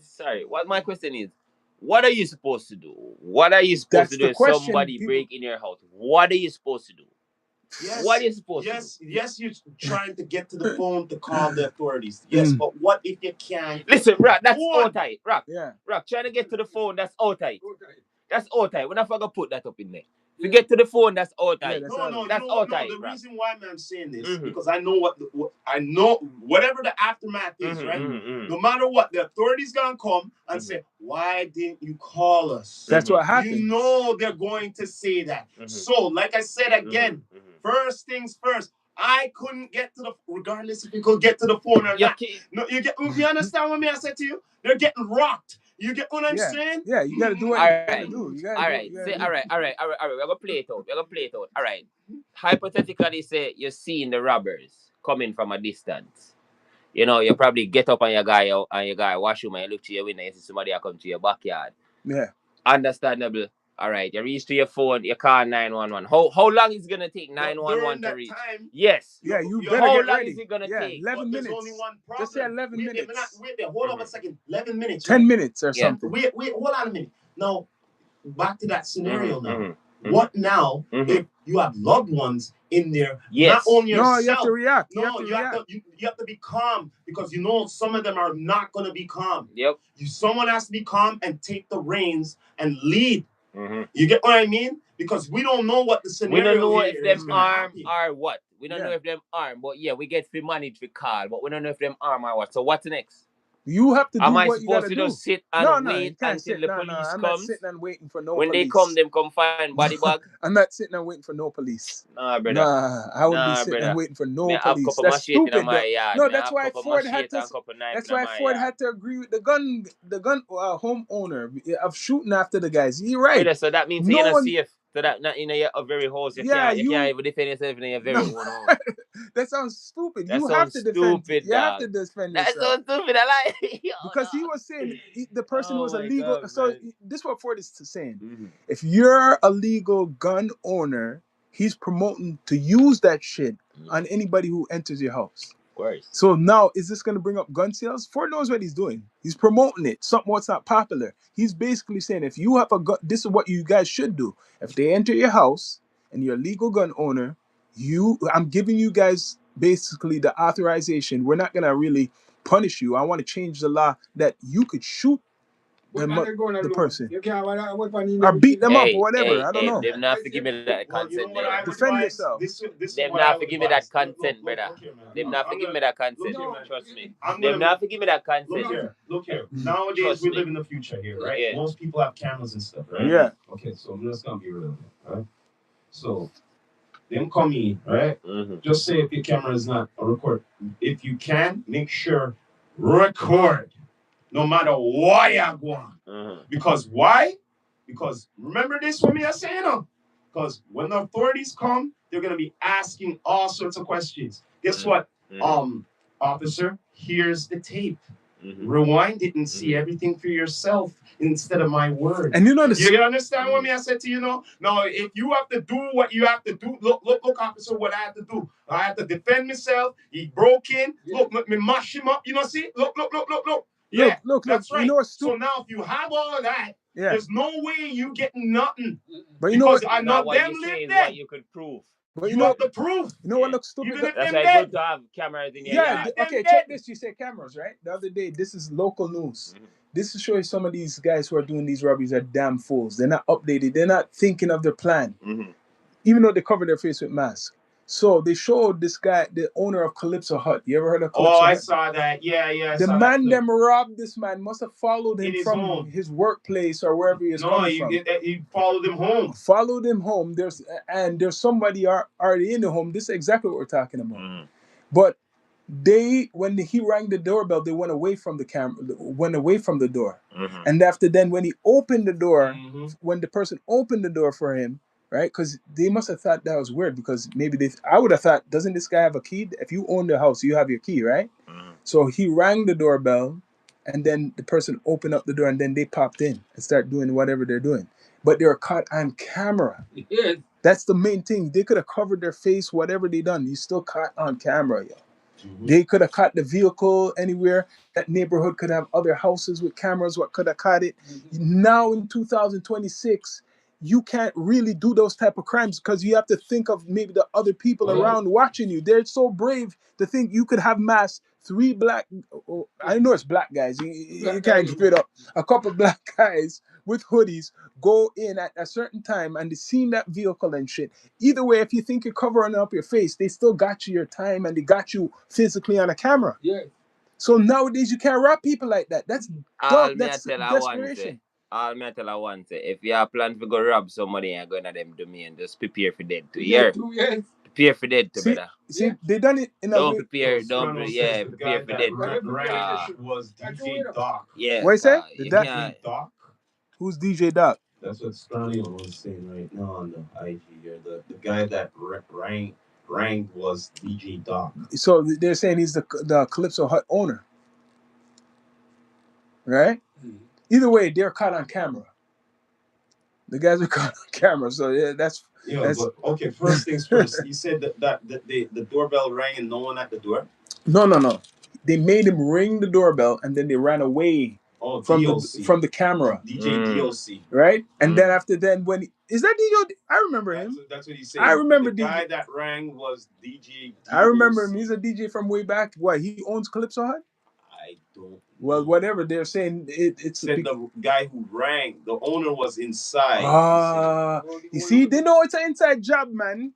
Speaker 3: what are you supposed to do? What are you supposed to do if somebody break in your house? What are you supposed to do?
Speaker 2: Yes,
Speaker 3: what are you supposed to do?
Speaker 2: Yes, you're trying to get to the phone to call the authorities. Yes, but what if you can't?
Speaker 3: Listen, Rock, that's all tight. Rock, trying to get to the phone, that's all tight. That's all tight. We're not going to put that up in there. If you get to the phone, that's all tight. That's all tight.
Speaker 2: The reason why I'm saying this because I know I know whatever the aftermath is, right? No matter what, the authorities gonna come and say, "Why didn't you call us?"
Speaker 1: That's what happens.
Speaker 2: You know they're going to say that. So, like I said again, first things first. I couldn't get to the, regardless if you could get to the phone or not. No, you understand what I said to you? They're getting rocked. You get what I'm saying?
Speaker 1: Yeah, you gotta do what you gotta do.
Speaker 3: All right. We're gonna play it out. All right. Hypothetically, say you're seeing the robbers coming from a distance. You know, you probably get up on your guy washroom and you look to your window and you see somebody come to your backyard.
Speaker 1: Yeah.
Speaker 3: Understandable. All right, you reach to your phone, you call 911. How long is it gonna take 911 to reach?
Speaker 2: Time,
Speaker 3: yes.
Speaker 1: Yeah, you better
Speaker 3: how
Speaker 1: get
Speaker 3: long
Speaker 1: ready.
Speaker 3: is it gonna take?
Speaker 1: 11 minutes.
Speaker 2: Only one problem.
Speaker 1: Just say 11 minutes.
Speaker 2: Wait there. Hold on a second. 11 minutes.
Speaker 1: 10 minutes or something.
Speaker 2: Wait. Hold on a minute. Now, back to that scenario now. What now if you have loved ones in there?
Speaker 3: Yes.
Speaker 2: Not only yourself.
Speaker 1: No, you have to react.
Speaker 2: You have to be calm because you know some of them are not going to be calm.
Speaker 3: Yep.
Speaker 2: Someone has to be calm and take the reins and lead. You get what I mean? Because we don't know what the scenario is.
Speaker 3: We don't know if them armed or what. We don't know if them armed, but we get to manage the call, but we don't know if them armed or what. So what's next?
Speaker 1: You have to do what you gotta do.
Speaker 3: Am I supposed to just sit and wait until the police comes?
Speaker 1: I'm not sitting and waiting for no
Speaker 3: when
Speaker 1: police.
Speaker 3: They come, them come find body bag.
Speaker 1: I'm not sitting and waiting for no police.
Speaker 3: Nah, brother.
Speaker 1: I wouldn't be sitting and waiting for no police. That's stupid. No, that's why Ford had to. That's why Ford had to agree with the gun homeowner of shooting after the guys. You're right.
Speaker 3: Brother, so that means you're not safe. So that not in your very house, you can't even defend yourself in your very own home.
Speaker 1: That sounds stupid.
Speaker 3: You have to defend yourself.
Speaker 1: That
Speaker 3: sounds stupid. I like it.
Speaker 1: Because he was saying the person was illegal. So this is what Ford is saying. If you're a legal gun owner, he's promoting to use that shit on anybody who enters your house. So now, is this going to bring up gun sales? Ford knows what he's doing. He's promoting it. Something what's not popular. He's basically saying, if you have a gun, this is what you guys should do. If they enter your house and you're a legal gun owner, I'm giving you guys basically the authorization. We're not going to really punish you. I want to change the law that you could shoot the person or beat them up or whatever. I don't know.
Speaker 3: They've not to give me that consent.
Speaker 1: Defend yourself.
Speaker 3: They've not to give me that consent, brother. They've not to give me that consent. Trust me. They've not to give me that consent.
Speaker 2: Look here. Nowadays we live in the future here, right?
Speaker 3: Yeah.
Speaker 2: Most people have cameras and stuff, right?
Speaker 1: Yeah.
Speaker 2: Okay, so I'm just gonna be real, right? So them come in, right? Just say if your camera is not a record. If you can, make sure record. No matter what you're going. Because why? Because remember this for me, I say, because when the authorities come, they're going to be asking all sorts of questions. Guess what? Officer, here's the tape. Rewind it and see everything for yourself instead of my word.
Speaker 1: And you
Speaker 2: understand what I said to you? Now, if you have to do what you have to do, look, officer, what I have to do. I have to defend myself. He broke in. Look, me mash him up. See? Look. Yeah,
Speaker 1: look,
Speaker 2: that's right.
Speaker 1: You know,
Speaker 2: so now if you have all of that, there's no way you getting nothing.
Speaker 1: But you know
Speaker 2: I know them live there.
Speaker 3: What you could prove.
Speaker 1: But
Speaker 2: you have the proof.
Speaker 1: You know what looks stupid?
Speaker 2: Even if
Speaker 3: That's
Speaker 2: them
Speaker 3: why it's
Speaker 2: dead.
Speaker 3: good to have cameras in your
Speaker 1: Yeah,
Speaker 3: yard.
Speaker 1: okay, check this. You say cameras, right? The other day, this is local news. This is showing some of these guys who are doing these robberies are damn fools. They're not updated. They're not thinking of their plan, even though they cover their face with masks. So they showed this guy, the owner of Calypso Hut. You ever heard of Calypso Hut?
Speaker 2: I saw that. Yeah.
Speaker 1: The man them robbed this man. Must have followed him from
Speaker 2: home.
Speaker 1: his workplace or wherever he was coming from.
Speaker 2: He followed him home.
Speaker 1: Followed him home. There's somebody already in the home. This is exactly what we're talking about. But when he rang the doorbell, they went away from the camera, went away from the door. And after then, when he opened the door, when the person opened the door for him, right? Because they must have thought that was weird, because maybe I would have thought, doesn't this guy have a key? If you own the house, you have your key, right? So he rang the doorbell, and then the person opened up the door, and then they popped in and start doing whatever they're doing. But they were caught on camera.
Speaker 4: Yes.
Speaker 1: That's the main thing. They could have covered their face, whatever they done. You still caught on camera, yo. They could have caught the vehicle anywhere. That neighborhood could have other houses with cameras. What could have caught it? Now in 2026, you can't really do those type of crimes, because you have to think of maybe the other people around watching you. They're so brave to think you could have mass 3 black, I know it's black guys, you can't give it up, a couple black guys with hoodies go in at a certain time and they seen that vehicle and shit. Either way, if you think you're covering up your face, they still got you your time, and they got you physically on a camera.
Speaker 4: Yeah.
Speaker 1: So nowadays you can't rob people like that. That's dumb. That's desperation.
Speaker 3: All me tell I want say, if you have plans to go rob somebody and go to them domain, just prepare for dead to hear.
Speaker 4: Yes.
Speaker 3: Prepare for dead to better.
Speaker 1: See, they done it in a way.
Speaker 3: Prepare for dead.
Speaker 2: Was DJ Doc.
Speaker 3: Yeah.
Speaker 1: What you say?
Speaker 2: DJ Doc.
Speaker 1: Who's DJ Doc?
Speaker 2: That's what Stronio was saying right now on the IG here. The guy that rang was DJ Doc.
Speaker 1: So they're saying he's the Calypso Hut owner, right? Either way, they're caught on camera. The guys are caught on camera, so yeah, that's.
Speaker 2: But okay. First things first. He said that the doorbell rang and no one at the door.
Speaker 1: No. They made him ring the doorbell, and then they ran away from the camera.
Speaker 2: DJ DOC.
Speaker 1: Right, and then after then, is that DJ? I remember him.
Speaker 2: That's what he said.
Speaker 1: I remember
Speaker 2: the guy that rang was DJ DOC.
Speaker 1: I remember him. He's a DJ from way back. What, he owns Calypso Hut?
Speaker 2: I don't.
Speaker 1: Well, whatever they're saying, it's
Speaker 2: the guy who rang. The owner was inside.
Speaker 1: You see, they know it's an inside job, man.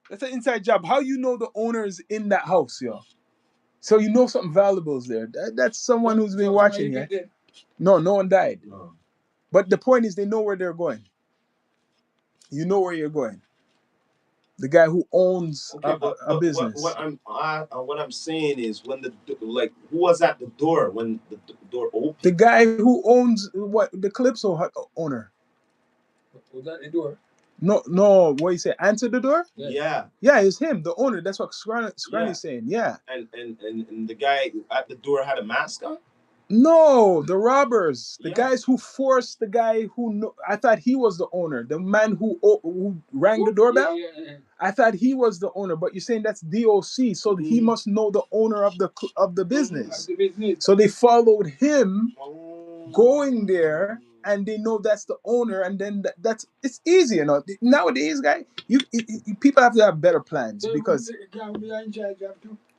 Speaker 1: That's an inside job. How you know the owner is in that house, yo? So you know something valuable is there. That's someone who's been watching, yeah? No one died. No. But the point is, they know where they're going. You know where you're going. The guy who owns a business.
Speaker 2: What I'm saying is, when who was at the door when the door opened?
Speaker 1: The guy who owns the Calypso Hut owner.
Speaker 4: Was that the door?
Speaker 1: No. What you say? Answer the door?
Speaker 2: Yeah.
Speaker 1: Yeah, it's him, the owner. That's what Scranny's saying. Yeah.
Speaker 2: And the guy at the door had a mask on.
Speaker 1: No, the robbers, the guys who forced the guy who I thought he was the owner, the man who rang the doorbell.
Speaker 4: Yeah.
Speaker 1: I thought he was the owner, but you're saying that's DOC, so he must know the owner of the business. So they followed him going there, and they know that's the owner, and then it's easy, you know. Nowadays, guy, people have to have better plans, because.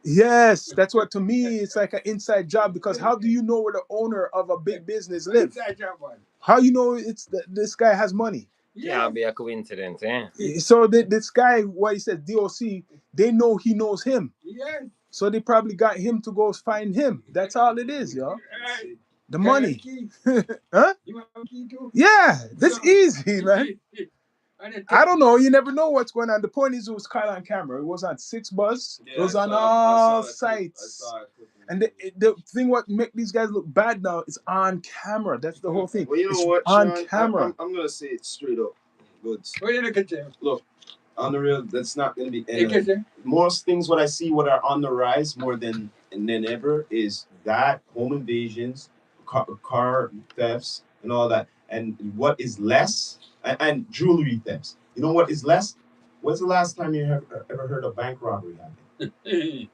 Speaker 1: Yes, that's what, to me, it's like an inside job, because how do you know where the owner of a big business lives? How you know this guy has money?
Speaker 3: Yeah, be a coincidence, eh?
Speaker 1: So this guy, what he says, DOC, they know he knows him.
Speaker 4: Yeah.
Speaker 1: So they probably got him to go find him. That's all it is, yo. The money. Huh?
Speaker 4: You have a key too?
Speaker 1: Yeah, that's easy, man. I don't know. You never know what's going on. The point is, it was caught on camera. It was on 6 Buzz. It was on all sites. And the thing what make these guys look bad now is on camera. That's the whole thing.
Speaker 2: Well, you know what,
Speaker 1: on
Speaker 2: Sean,
Speaker 1: camera.
Speaker 2: I'm gonna say it straight up. Good.
Speaker 4: Look,
Speaker 2: on the real, that's not gonna be any. Most things what I see what are on the rise more than ever is that home invasions, car thefts, and all that. And what is less? And jewelry thefts. You know what is less? When's the last time you have ever heard a bank robbery happen?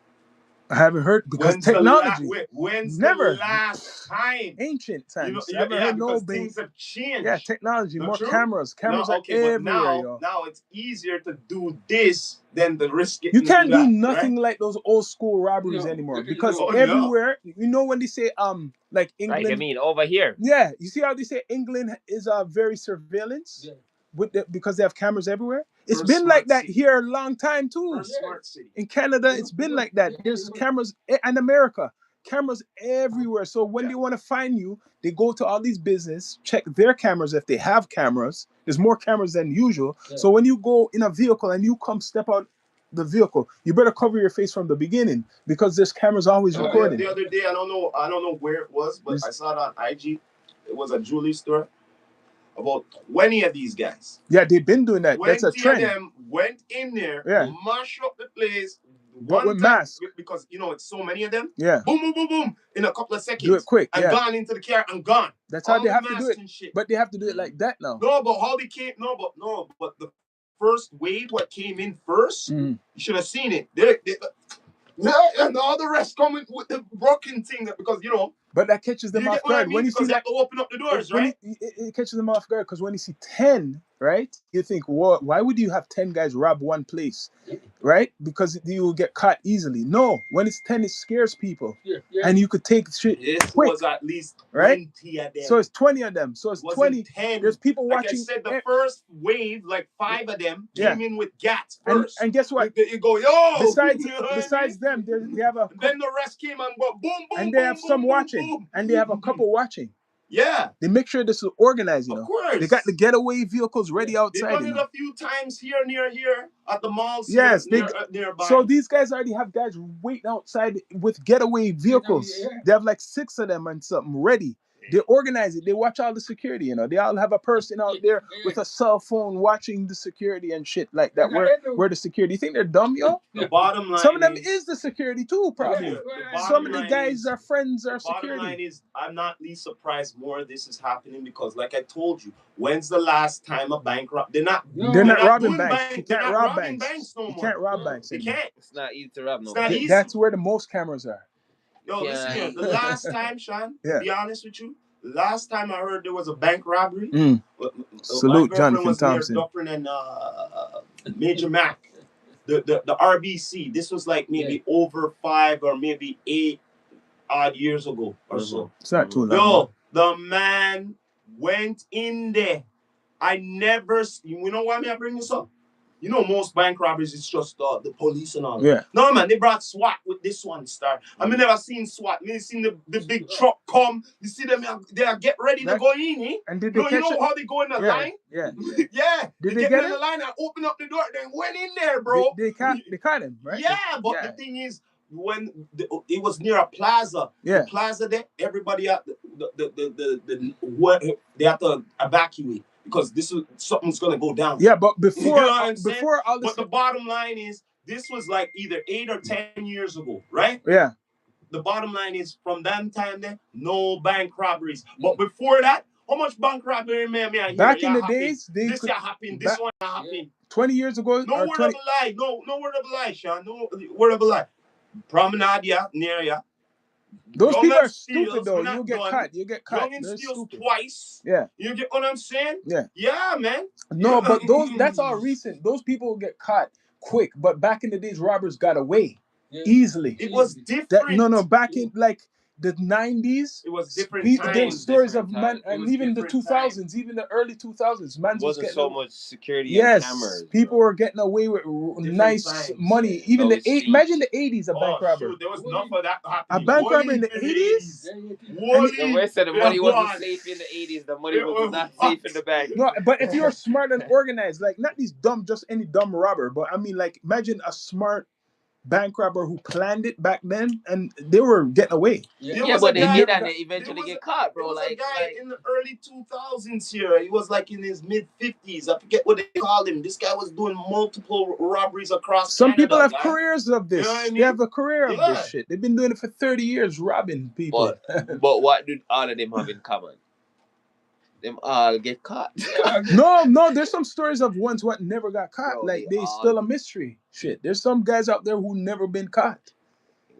Speaker 1: I haven't heard because
Speaker 2: When's
Speaker 1: technology.
Speaker 2: when's
Speaker 1: Never.
Speaker 2: the last time?
Speaker 1: Ancient times.
Speaker 2: You
Speaker 1: I haven't heard
Speaker 2: because
Speaker 1: nobody.
Speaker 2: things have changed.
Speaker 1: Yeah, technology,
Speaker 2: Not
Speaker 1: more
Speaker 2: true?
Speaker 1: cameras. Cameras
Speaker 2: no,
Speaker 1: are
Speaker 2: okay, but
Speaker 1: everywhere, yo.
Speaker 2: now it's easier to do this than the risk it.
Speaker 1: You can't do
Speaker 2: that,
Speaker 1: nothing
Speaker 2: right?
Speaker 1: like those old school robberies anymore because everywhere, you know, when they say like England.
Speaker 3: Like, I mean, over here.
Speaker 1: Yeah, you see how they say England is very surveillance because they have cameras everywhere. It's been like that here a long time too.
Speaker 2: Smart city.
Speaker 1: In Canada, it's been like that. There's cameras in America, cameras everywhere. So when they want to find you, they go to all these business, check their cameras if they have cameras. There's more cameras than usual. So when you go in a vehicle and you come step out the vehicle, you better cover your face from the beginning because there's cameras always recording.
Speaker 2: The other day, I don't know where it was, but I saw it on IG. It was a jewelry store. About 20 of these guys.
Speaker 1: Yeah, they've been doing that. That's a trend.
Speaker 2: 20 of them went in there, mash up the place.
Speaker 1: But with masks.
Speaker 2: Because, you know, it's so many of them.
Speaker 1: Yeah.
Speaker 2: Boom, boom, boom, boom. In a couple of seconds.
Speaker 1: Do it quick,
Speaker 2: and gone into the car and gone.
Speaker 1: That's how they have to do it. But they have to do it like that now.
Speaker 2: No, but how they came, but the first wave, what came in first, you should have seen it. And all the rest coming with the broken thing because, you know.
Speaker 1: But that catches them off guard. When you see
Speaker 2: that, to open up the doors, right?
Speaker 1: It catches them off guard because when you see 10, right, you think, why would you have 10 guys rob one place, right? Because you will get caught easily. No, when it's 10, it scares people, and you could take shit quick.
Speaker 2: Was at least
Speaker 1: 20
Speaker 2: of them.
Speaker 1: So it's 20 of them. So it's 20.
Speaker 2: 10.
Speaker 1: There's people watching.
Speaker 2: Like I said, the first wave, like 5 of them came in with gats first.
Speaker 1: And guess what?
Speaker 2: You go, yo.
Speaker 1: Besides them, they have a.
Speaker 2: Then the rest came and go boom, boom,
Speaker 1: and they have some watching. And they have a couple watching.
Speaker 2: Yeah.
Speaker 1: They make sure this is organized, you know.
Speaker 2: Of course.
Speaker 1: They got the getaway vehicles ready outside.
Speaker 2: They've done it a few times near here at the malls.
Speaker 1: Yes,
Speaker 2: nearby.
Speaker 1: So these guys already have guys waiting outside with getaway vehicles. They have like 6 of them and something ready. They organize it. They watch all the security, you know. They all have a person out there with a cell phone watching the security and shit like that. Where the security? You think they're dumb, yo?
Speaker 2: The bottom line.
Speaker 1: Some of them is the security too, probably. Some of the guys are friends are security.
Speaker 2: The bottom line is, I'm not least surprised more this is happening because, like I told you, when's the last time a bank robbed? They're not
Speaker 1: robbing banks. You can't rob banks.
Speaker 2: No more.
Speaker 1: You can't rob banks.
Speaker 2: You can't.
Speaker 3: It's not easy to rob no
Speaker 2: more.
Speaker 1: That's where the most cameras are.
Speaker 2: Yo, listen here. The last time, Sean, to be honest with you, last time I heard there was a bank robbery.
Speaker 1: Salute Jonathan Thompson.
Speaker 2: Dufferin and Major Mac. The RBC. This was like maybe over 5 or maybe 8 odd years ago or so.
Speaker 1: It's not too long.
Speaker 2: Yo, the man went in there. I never. You know why I bring this up? You know, most bank robberies, it's just the police and all.
Speaker 1: Yeah.
Speaker 2: No, man, they brought SWAT with this one, star. I mean, never seen SWAT. I seen the big truck come. You see them, they are get ready to go in, eh?
Speaker 1: And did they
Speaker 2: you know how they go in the line?
Speaker 1: Yeah.
Speaker 2: Yeah.
Speaker 1: Did
Speaker 2: they get in the line and open up the door. They went in there, bro.
Speaker 1: They caught him, right?
Speaker 2: Yeah, but the thing is, when it was near a plaza, the plaza there, everybody at they have to evacuate. Because something's gonna go down.
Speaker 1: Yeah, but before
Speaker 2: all this. But the bottom line is, this was like either 8 or 10 years ago, right?
Speaker 1: Yeah.
Speaker 2: The bottom line is, from that time there, no bank robberies. But before that, how much bank robbery man?
Speaker 1: Back in the days,
Speaker 2: this happened. This one happened.
Speaker 1: 20 years ago.
Speaker 2: No word of a lie. No word of a lie, Sean. No word of a lie. Promenade near ya.
Speaker 1: Those people are stupid though. You get caught. You get caught.
Speaker 2: Young steals twice.
Speaker 1: Yeah.
Speaker 2: You get what I'm saying?
Speaker 1: Yeah.
Speaker 2: Yeah, man.
Speaker 1: No, but that's all recent. Those people get caught quick. But back in the days, robbers got away easily.
Speaker 2: It was different.
Speaker 1: Back in like the 90s,
Speaker 2: it was different times.
Speaker 1: There's stories of man, and even the 2000s, even the early 2000s, man
Speaker 3: wasn't so much security and cameras.
Speaker 1: People were getting away with nice money. Even imagine the 80s, a bank robber.
Speaker 2: Shoot, there was enough of that happening.
Speaker 1: A bank robber in the 80s?
Speaker 3: The West said the money wasn't safe in the 80s. The money was not safe in the bank.
Speaker 1: No, but if you're smart and organized, like not these just any dumb robber, but I mean, like imagine a smart bank robber who planned it back then, and they were getting away.
Speaker 3: Yeah, but they did, and they eventually get caught, bro.
Speaker 2: There was a guy in the early 2000s here. He was like in his mid-50s. I forget what they called him. This guy was doing multiple robberies across
Speaker 1: Some
Speaker 2: Canada,
Speaker 1: people have careers of this.
Speaker 2: You know what I mean?
Speaker 1: They have a career of this shit. They've been doing it for 30 years, robbing people.
Speaker 3: But what did all of them have in common? Them all get caught.
Speaker 1: No, there's some stories of ones what never got caught. Bro, like they still a mystery. Shit. There's some guys out there who never been caught.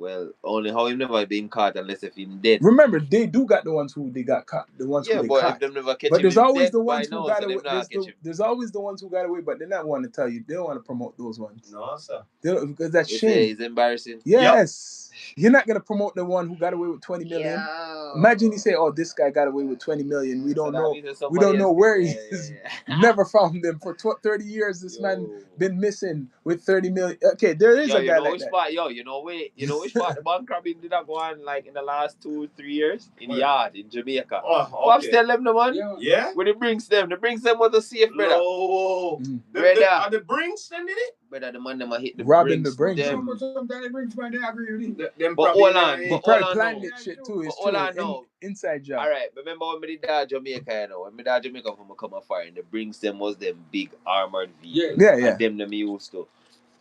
Speaker 3: Well, only how him never been caught unless if him dead.
Speaker 1: Remember, they do got the ones who they got caught. The ones who they
Speaker 3: but
Speaker 1: caught.
Speaker 3: if them never catch
Speaker 1: But
Speaker 3: him,
Speaker 1: there's
Speaker 3: him
Speaker 1: always
Speaker 3: dead
Speaker 1: the
Speaker 3: by
Speaker 1: ones who
Speaker 3: now,
Speaker 1: got
Speaker 3: so
Speaker 1: away.
Speaker 3: them not catch him.
Speaker 1: There's always the ones who got away, but they're not want to tell you. They don't want to promote those ones.
Speaker 2: No, sir.
Speaker 1: Because that's
Speaker 3: It's
Speaker 1: shame.
Speaker 3: It's embarrassing.
Speaker 1: Yes. You're not gonna promote the one who got away with 20 million.
Speaker 3: Yeah.
Speaker 1: Imagine you say, "Oh, this guy got away with 20 million. We don't know. We don't know
Speaker 3: else.
Speaker 1: where he is. Never found him for 30 years. This man been missing with 30 million. Okay, there is a guy like that.
Speaker 3: Part, you know which part the bank robbing did that go on like in the last 2-3 years in the yard in Jamaica. Pops tell them the one.
Speaker 2: Yeah.
Speaker 3: When it brings them was a safe brother.
Speaker 2: No.
Speaker 3: Brother.
Speaker 2: Are the Brinks then did it?
Speaker 3: Brother, the man them hit the
Speaker 1: Robbing
Speaker 3: Brinks.
Speaker 1: the Brinks.
Speaker 3: Them.
Speaker 4: Sometimes the Brinks man, they agree with it.
Speaker 2: Them
Speaker 3: But hold on.
Speaker 1: He probably planned it shit too. It's true. Inside job.
Speaker 3: Alright, remember when we did that Jamaica, you know, when we did Jamaica from come fire and the Brinks them was them big armored vehicles.
Speaker 1: Yeah.
Speaker 3: And them used to.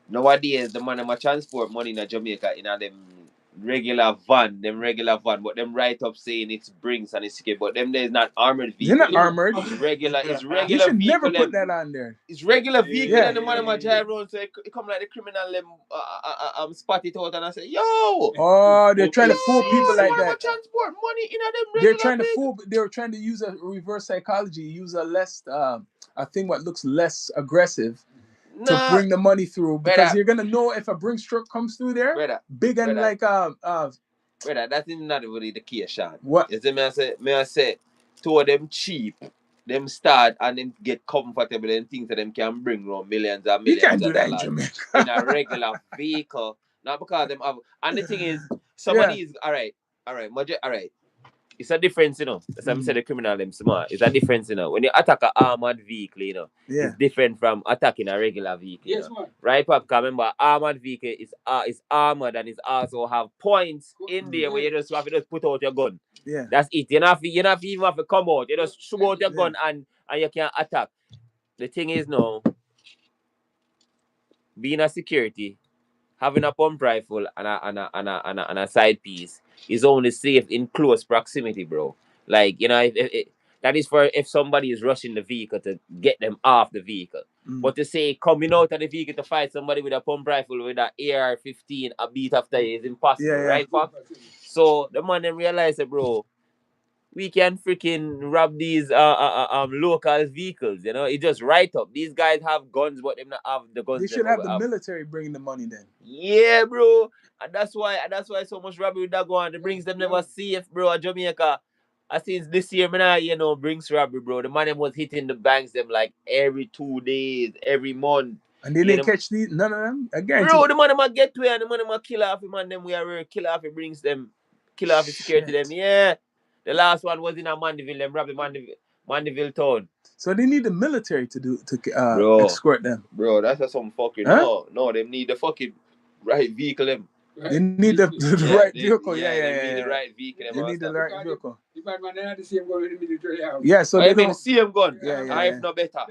Speaker 3: Nowadays, the man them transport money in Jamaica in a them regular van, but them write up saying it's Brinks and it's secret, but them there is not armored vehicle.
Speaker 1: They're not armored.
Speaker 3: It's regular.
Speaker 1: You should never put that on there.
Speaker 3: It's regular vehicle and the man them drive around, so it come like the criminal them spot it out and I say, yo.
Speaker 1: Oh, they're trying to fool people like that.
Speaker 3: Transport money in a them regular.
Speaker 1: They're trying to fool. They're trying to use a reverse psychology. Use a less, I think what looks less aggressive. To bring the money through because you're gonna know if a Brinks truck comes through there, big and like
Speaker 3: brother, that's not really the case, Sean.
Speaker 1: What?
Speaker 3: You see me I say, two of them cheap, them start and then get comfortable and think that them can bring around millions and millions.
Speaker 1: You can't do that in
Speaker 3: dollars
Speaker 1: Jamaica.
Speaker 3: in a regular vehicle, not because them have. And the thing is, somebody is all right. It's a difference, you know. That's why I said the criminal them smart. It's a difference, you know. When you attack an armored vehicle, you know, it's different from attacking a regular vehicle.
Speaker 4: Yes,
Speaker 3: you know?
Speaker 4: man.
Speaker 3: Right, Pop? Because remember, armored vehicle is armored and it also have points in there where you just have to just put out your gun.
Speaker 1: Yeah.
Speaker 3: That's it. You don't even have to come out. You just shoot out your gun and you can attack. The thing is now, being a security, having a pump rifle and a side piece is only safe in close proximity, bro. Like, you know, that is for if somebody is rushing the vehicle to get them off the vehicle. But to say coming out of the vehicle to fight somebody with a pump rifle with an AR-15 a beat after is impossible, right, Pop? So the man then realized that, bro, we can freaking rob these local vehicles, you know. It just right up. These guys have guns, but they not have the guns.
Speaker 1: They should have the military bringing the money then.
Speaker 3: Yeah, bro. And that's why so much robbery that go on. The Brinks them never safe, bro. At Jamaica, I since this year, man, you know, Brinks robbery, bro. The man was hitting the banks them like every 2 days, every month.
Speaker 1: And they didn't catch none of them again.
Speaker 3: Bro, the man might get to it and the man might kill off him, and them we are kill off it brings them, kill off the security them. Yeah. The last one was in a Mandeville, them robbed Mandeville town.
Speaker 1: So they need the military to escort them.
Speaker 3: Bro, that's some fucking no, they need the fucking right vehicle them.
Speaker 1: They need the right vehicle.
Speaker 3: They need the right vehicle.
Speaker 1: They need the right vehicle.
Speaker 4: The bad man, they had the same gun in the military.
Speaker 1: Yeah, so
Speaker 3: they mean the same gun.
Speaker 1: Yeah.
Speaker 3: If not better.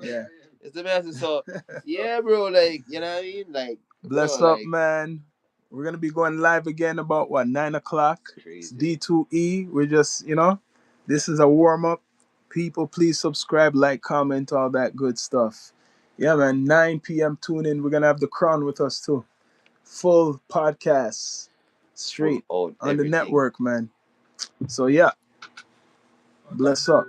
Speaker 1: Yeah.
Speaker 3: It's the message. So yeah, bro, like, you know what I mean? Like,
Speaker 1: bless up, man. We're gonna be going live again about 9 o'clock. It's D2E. We're just, you know, this is a warm-up. People, please subscribe, like, comment, all that good stuff. Yeah, man. 9 p.m. tune in. We're gonna have the Crown with us too. Full podcast straight on the network, man. So yeah. Bless up.